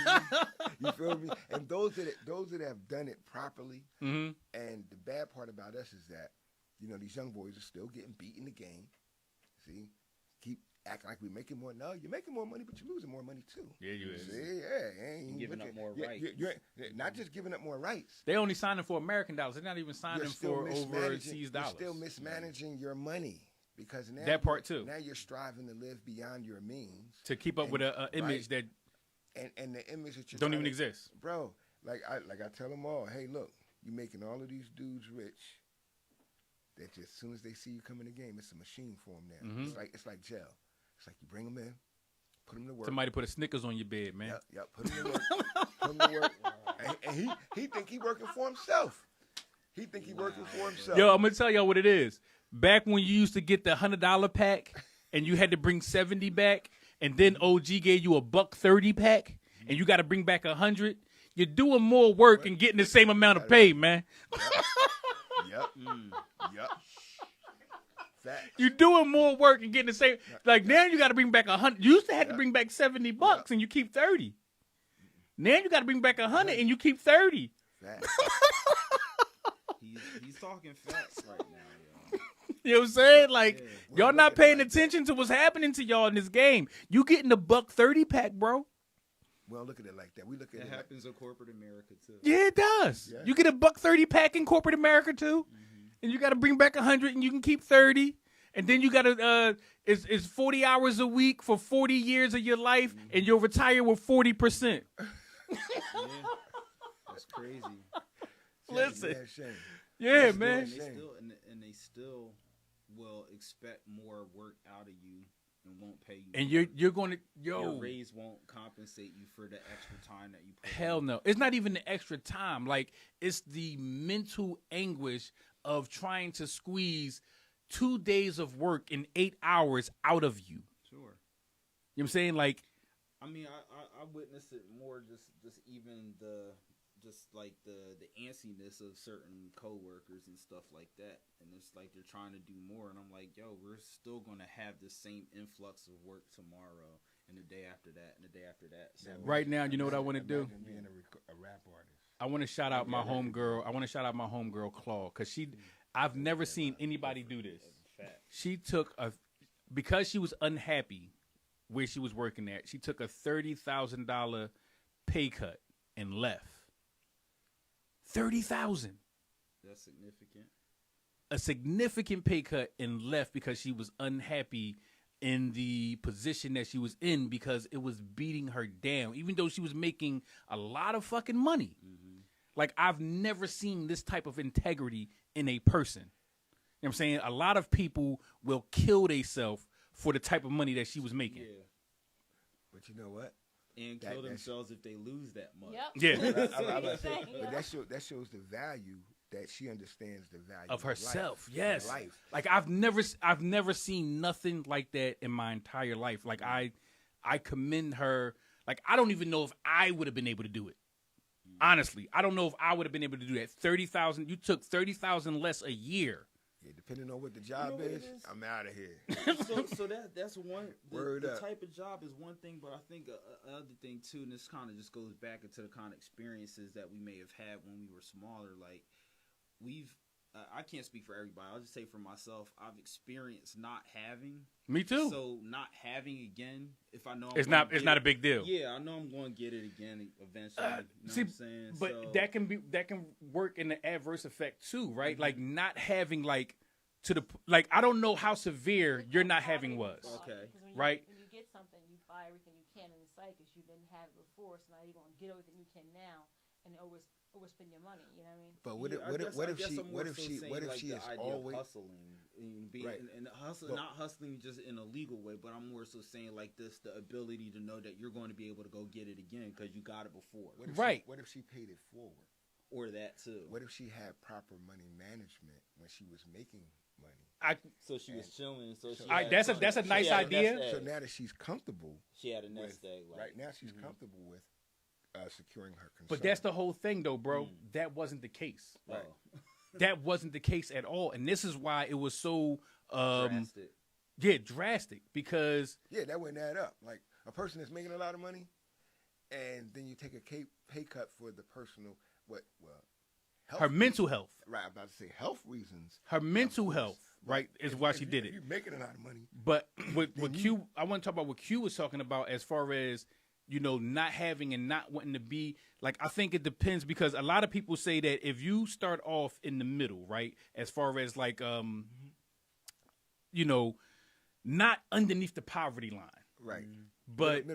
You feel me? And those that have done it properly, mm-hmm. and the bad part about us is that, you know, these young boys are still getting beat in the game. See? Keep acting like we're making more. No, you're making more money, but you're losing more money too. Yeah, you is. See? Yeah. Giving up more rights. You're not just giving up more rights. They only signing for American dollars. They're not even signing for overseas dollars. You're still mismanaging your money. Because now that part too. Now you're striving to live beyond your means to keep up with an image that and the image that you don't even exist, bro. Like I tell them all, hey, look, you're making all of these dudes rich. That just, as soon as they see you come in the game, it's a machine for them now. Mm-hmm. It's like jail. It's like you bring them in, put them to work. Somebody put a Snickers on your bed, man. Yep. Put them to work. Put them to work. And he think he working for himself. Yo, I'm gonna tell y'all what it is. Back when you used to get the $100 pack and you had to bring 70 back, and then OG gave you a $130 pack, and you got to bring back 100. You're doing more work and getting the same amount of pay, man. Yep. Facts. You're doing more work and getting the same. Like now, you got to bring back 100. You used to have to bring back $70 and you keep 30. Now you got to bring back 100 and you keep 30. Facts. He's talking facts right now. You know what I'm saying? Like, y'all not paying attention to what's happening to y'all in this game. You getting the $130 pack, bro. We don't look at it like that. We look at it happens in corporate America, too. Yeah, it does. Yeah. You get a $130 pack in corporate America, too. Mm-hmm. And you got to bring back 100 and you can keep 30. And then you got to, it's 40 hours a week for 40 years of your life, mm-hmm. and you'll retire with 40%. Yeah. That's crazy. Listen. Shame. Yeah, man. They still will expect more work out of you and won't pay you. And you're going to your raise won't compensate you for the extra time that you put Hell in. No. It's not even the extra time. Like, it's the mental anguish of trying to squeeze 2 days of work in 8 hours out of you. Sure. You know what I'm saying? Like, I mean, I witnessed it more just even the antsiness of certain coworkers and stuff like that, and it's like they're trying to do more, and I'm like, yo, we're still gonna have the same influx of work tomorrow, and the day after that, and the day after that. So right now, you know what I want to do? Being a rap artist. I want to shout out my homegirl. I want to shout out my homegirl Claw, because I've never seen anybody do this. She took because she was unhappy where she was working at. She took a $30,000 pay cut and left. $30,000. That's significant. A significant pay cut and left because she was unhappy in the position that she was in because it was beating her down, even though she was making a lot of fucking money. Mm-hmm. Like, I've never seen this type of integrity in a person. You know what I'm saying? A lot of people will kill themselves for the type of money that she was making. Yeah. But you know what? And kill themselves if they lose that much. Yep. Yeah. But that shows the value that she understands the value of herself. Life, yes. Life. Like I've never seen nothing like that in my entire life. Like I commend her. Like I don't even know if I would have been able to do it. Honestly, I don't know if I would have been able to do that. 30,000. You took 30,000 less a year. Yeah, depending on what the job is, I'm out of here. so that's one. The type of job is one thing, but I think another thing too, and this kind of just goes back into the kind of experiences that we may have had when we were smaller. Like we've I can't speak for everybody. I'll just say for myself, I've experienced not having. Me too. So not having again, if I know it's not a big deal. Yeah, I know I'm going to get it again eventually. You know what I'm saying? But so, that can work in the adverse effect too, right? Like not having like I don't know how severe you're not having was. Okay. Right. When you get something, you buy everything you can in the site because you didn't have it before. So now you're going to get everything you can now and overspend your money. You know what I mean? But what if she is always hustling and being right. and hustling, not hustling just in a legal way, but I'm more so saying like this: the ability to know that you're going to be able to go get it again because you got it before. What if she paid it forward? Or that too. What if she had proper money management when she was making money? So she was chilling. So that's a nice idea. So now that she's comfortable, she had a nest egg. Right now, she's comfortable with securing her concern. But that's the whole thing, though, bro. That wasn't the case. Right. That wasn't the case at all, and this is why it was so drastic. Yeah, drastic because that wouldn't add up. Like a person that's making a lot of money, and then you take a pay cut for the personal her mental health. Right, I'm about to say health reasons. Her mental health, right, is why she did it. You're making a lot of money. But with Q, I want to talk about what Q was talking about as far as, not having and not wanting to be, like, I think it depends because a lot of people say that if you start off in the middle, right, as far as like, not underneath the poverty line. Right. But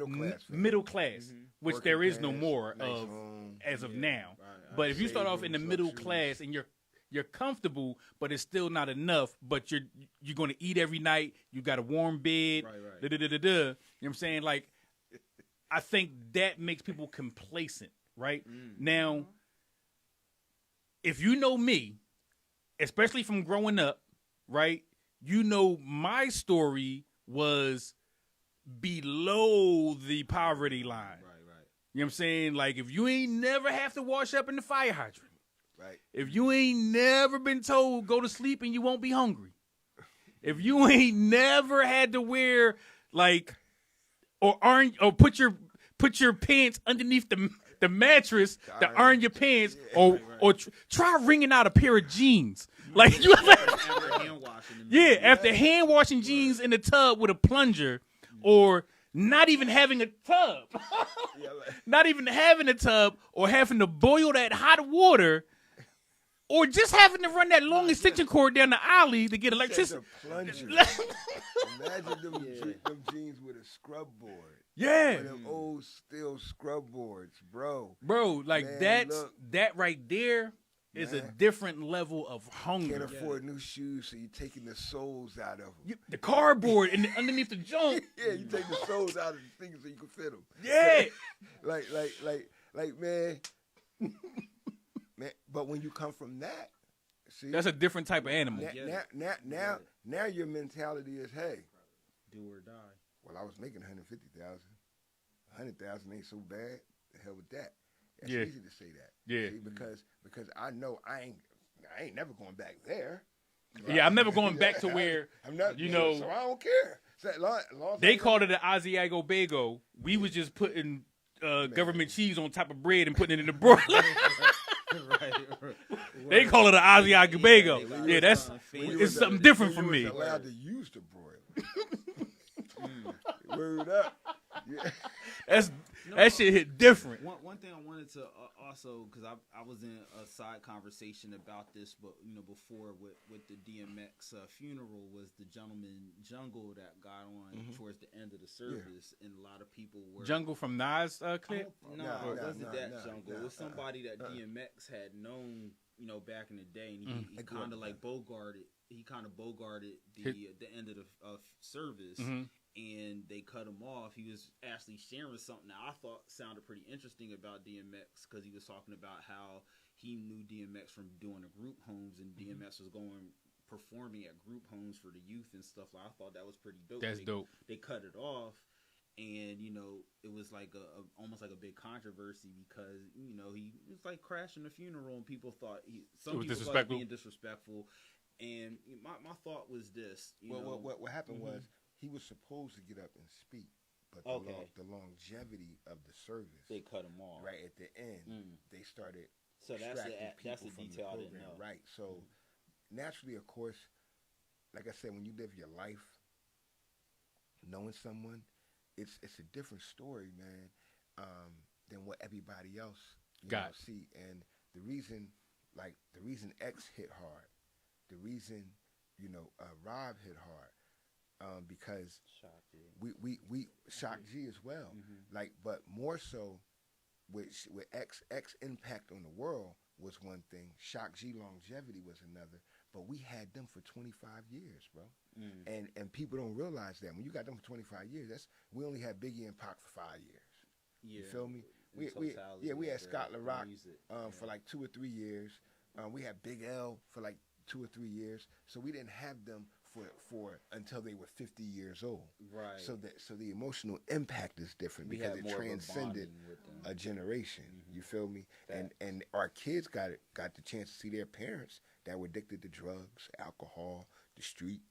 middle class, which Working there is class, no more nice of home. as of now. Right. But if you start off in the middle luxuries. class and you're comfortable, but it's still not enough, but you're going to eat every night, you got a warm bed, Right. You know what I'm saying? Like, I think that makes people complacent, right? Now, if you know me, especially from growing up, right, my story was below the poverty line. Right. You know what I'm saying? Like, if you ain't never have to wash up in the fire hydrant. Right. If you ain't never been told go to sleep and you won't be hungry. If you ain't never had to wear, like, or put your pants underneath the mattress to iron your pants, or try wringing out a pair of jeans. Like, you after hand washing jeans in the tub with a plunger, or not even having a tub. Not even having a tub, or having to boil that hot water, or just having to run that long extension cord down the alley to get electricity. Imagine them jeans with a scrub board. Yeah. Them old steel scrub boards, bro. Bro, like, that right there is a different level of hunger. Can't afford new shoes, so you're taking the soles out of them. The cardboard and underneath the junk. Yeah, you take the soles out of the things so you can fit them. Yeah. like, man. But when you come from that, see, that's a different type of animal. Now your mentality is, hey, do or die. Well, I was making 150,000. 100,000 ain't so bad. The hell with that. It's Yeah. easy to say that. Yeah. See, because I know I ain't never going back there. Right? Yeah, I'm never going back to where I'm not. You know, so I don't care. So, long they called it an Asiago Bagel. We was just putting government cheese on top of bread and putting it in the broiler. Right. They call it an Asiago Bagel. Yeah, it's something different for me. Allowed to use the broiler. Word up. Yeah. That shit hit different. One thing I wanted to also, because I was in a side conversation about this, but before with the DMX funeral, was the gentleman Jungle that got on towards the end of the service, and a lot of people were Jungle from Nas clip. No, it wasn't that Jungle. It was somebody that DMX had known, back in the day, and he kind of like bogarted. He kind of bogarted the end of the service. And they cut him off. He was actually sharing something that I thought sounded pretty interesting about DMX, because he was talking about how he knew DMX from doing the group homes, and DMX was performing at group homes for the youth and stuff. I thought that was pretty dope. That's dope. They cut it off, and it was like almost like a big controversy, because he was like crashing the funeral, and people thought some people thought he was being disrespectful. And my thought was this. What happened was, he was supposed to get up and speak, but the longevity of the service, they cut him off. Right at the end, they started. So that's the detail I didn't know. Right. So naturally, of course, like I said, when you live your life knowing someone, it's a different story, man, than what everybody else see. And the reason X hit hard, the reason Rob hit hard, because we Shock G as well, like, but more so with X impact on the world was one thing. Shock G longevity was another. But we had them for 25 years, bro. And people don't realize that when you got them for 25 years, we only had Biggie and Pac for 5 years. You feel me? We had Scott LaRock for like 2 or 3 years. We had Big L for like 2 or 3 years. So we didn't have them for until they were 50 years old. Right. So the emotional impact is different because it transcended a generation. You feel me? And our kids got the chance to see their parents that were addicted to drugs, alcohol, the street,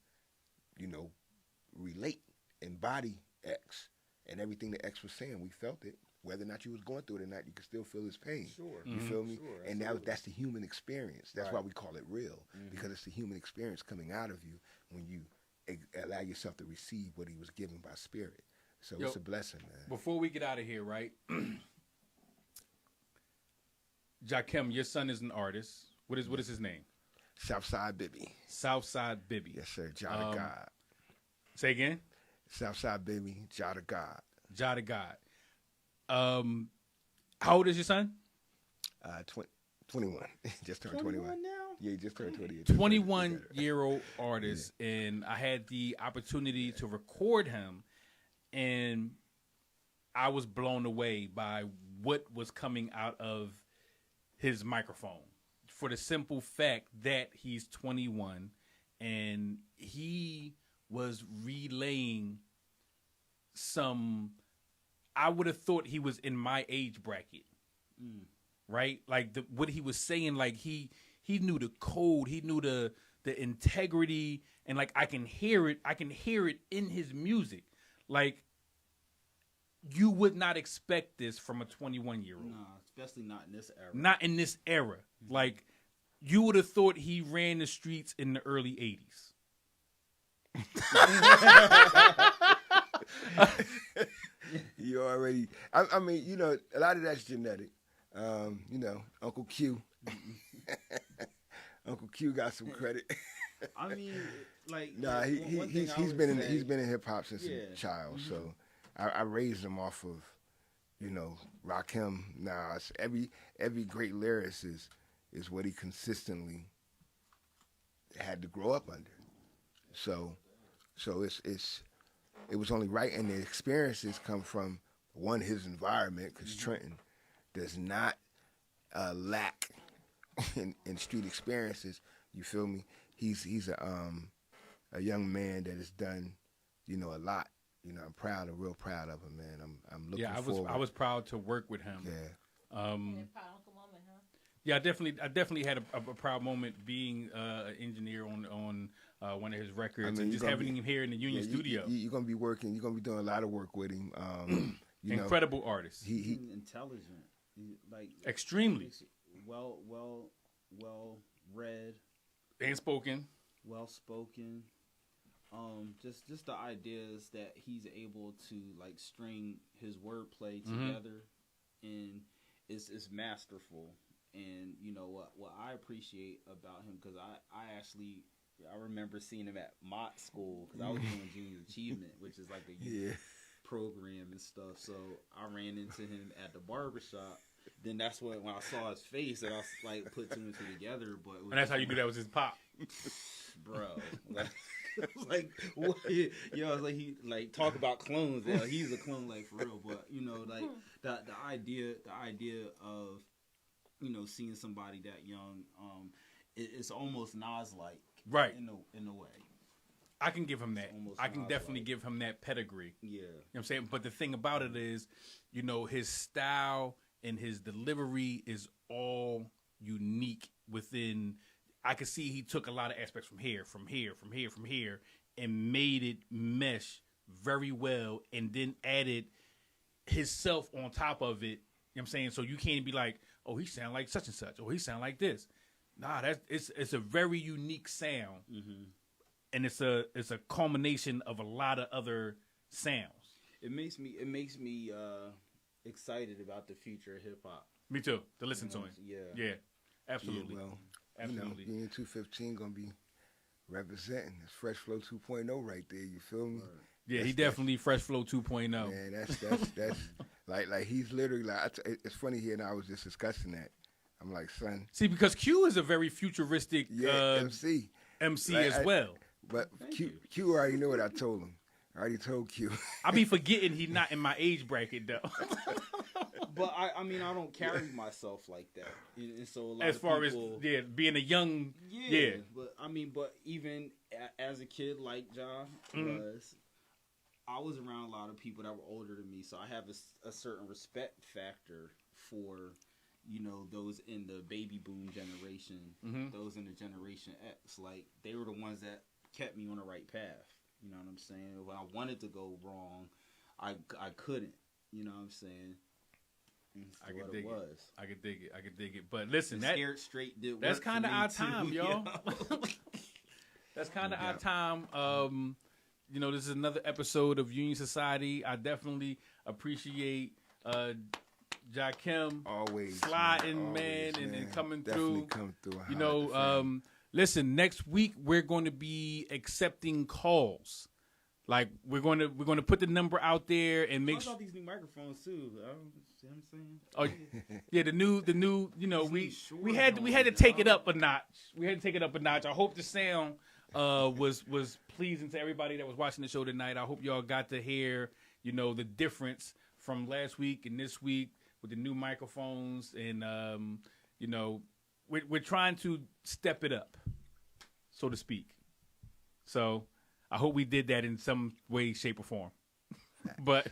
relate, embody X. And everything that X was saying, we felt it. Whether or not you was going through it or not, you could still feel his pain. Sure. You feel me? Sure, and that's the human experience. That's why we call it real, because it's the human experience coming out of you when you allow yourself to receive what he was given by spirit. So it's a blessing, man. Before we get out of here, right? Jakim, your son is an artist. What is his name? Southside Bibby. Southside Bibby. Yes, sir. Jah to God. Say again? Southside Bibby, Jah to God. Jah to God. How old is your son? 21. Just turned 21 now? Yeah, he just turned 20. 21-year-old artist, and I had the opportunity to record him, and I was blown away by what was coming out of his microphone. For the simple fact that he's 21, and he was relaying some. I would have thought he was in my age bracket, right? Like what he was saying, like he knew the code, he knew the integrity, and like I can hear it in his music. Like you would not expect this from a 21-year-old. No, especially not in this era. Not in this era. Like you would have thought he ran the streets in the early 80s. You already, I mean, a lot of that's genetic. Uncle Q. Uncle Q got some credit. I mean, like, nah, he's been in hip hop since a child. So I raised him off of, Rakim. Nah, it's every great lyricist is what he consistently had to grow up under. So it was only right, and the experiences come from his environment, because Trenton does not lack in street experiences. You feel me? He's a young man that has done, a lot. I'm real proud of him, man. I'm looking forward. I was proud to work with him. Yeah. Proud uncle moment, huh? Yeah, I definitely had a proud moment being an engineer on one of his records, and just having him here in the Union studio. You're gonna be working. You're gonna be doing a lot of work with him. Incredible artist. He's intelligent. Extremely well read and spoken. Well spoken. Just the ideas that he's able to string his wordplay together, and it's masterful. And what I appreciate about him, because I remember seeing him at Mott School, because I was doing Junior Achievement, which is like a youth program and stuff. So I ran into him at the barbershop. Then that's when I saw his face, and I was put two and two together. But and that's how you knew that was his pop, bro. What? It's like he talk about clones. Yeah, he's a clone for real. But the idea of seeing somebody that young, it's almost Nas-like, right? In a way, I can give him that. I can definitely give him that pedigree. Yeah, you know what I'm saying. But the thing about it is, his style and his delivery is all unique within. I could see he took a lot of aspects from here, and made it mesh very well, and then added himself on top of it. You know what I'm saying? So you can't be like, oh, he sound like such and such, or he sound like this. Nah, it's a very unique sound, and it's a culmination of a lot of other sounds. It makes me excited about the future of hip hop. Me too. To listen to him. Yeah, absolutely. Yeah, well, absolutely. Union 215 gonna be representing. It's Fresh Flow 2.0 right there. You feel me? Yeah, he definitely Fresh Flow 2.0. Man, that's like he's literally like. It's funny here, and I was just discussing that. I'm like, son. See, because Q is a very futuristic MC like, as well. But Q already knew what I told him. I already told Q. I be forgetting he's not in my age bracket though. But I mean, I don't carry myself like that. And so a lot as of far people, as being a young, But even as a kid, like Ja was, I was around a lot of people that were older than me, so I have a certain respect factor for, those in the baby boom generation, those in the Generation X. Like, they were the ones that kept me on the right path. You know what I'm saying? When I wanted to go wrong, I couldn't. You know what I'm saying? I could dig it. I could dig it. But listen, Scared Straight did that's kind of our time, y'all. That's kind of our time. This is another episode of Union Society. I definitely appreciate Jakim always sliding, man, and coming definitely through. Listen, next week we're going to be accepting calls. Like we're going to put the number out there and make sure. These new microphones too. You know what I'm saying? Oh yeah, the new. We had to take it up a notch. I hope the sound was pleasing to everybody that was watching the show tonight. I hope y'all got to hear the difference from last week and this week with the new microphones, and we're trying to step it up, so to speak. So I hope we did that in some way, shape, or form. But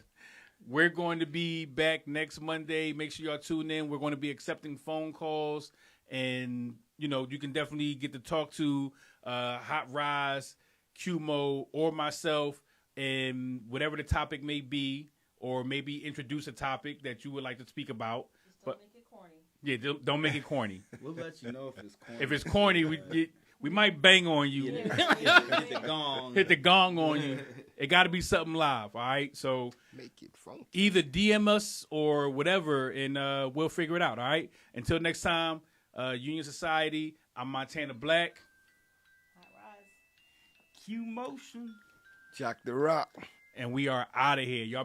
we're going to be back next Monday. Make sure y'all tune in. We're going to be accepting phone calls, and you can definitely get to talk to Hot Rise, Qmo, or myself, and whatever the topic may be, or maybe introduce a topic that you would like to speak about. Just don't make it corny. Yeah, don't make it corny. We'll let you know if it's corny. If it's corny, we might bang on you. Hit the gong. Hit the gong on you. It got to be something live, all right? So make it funky. Either DM us or whatever, and we'll figure it out, all right? Until next time, Union Society, I'm Montana Black. Hot Rise. Q Motion. Jock the Rock. And we are out of here. Y'all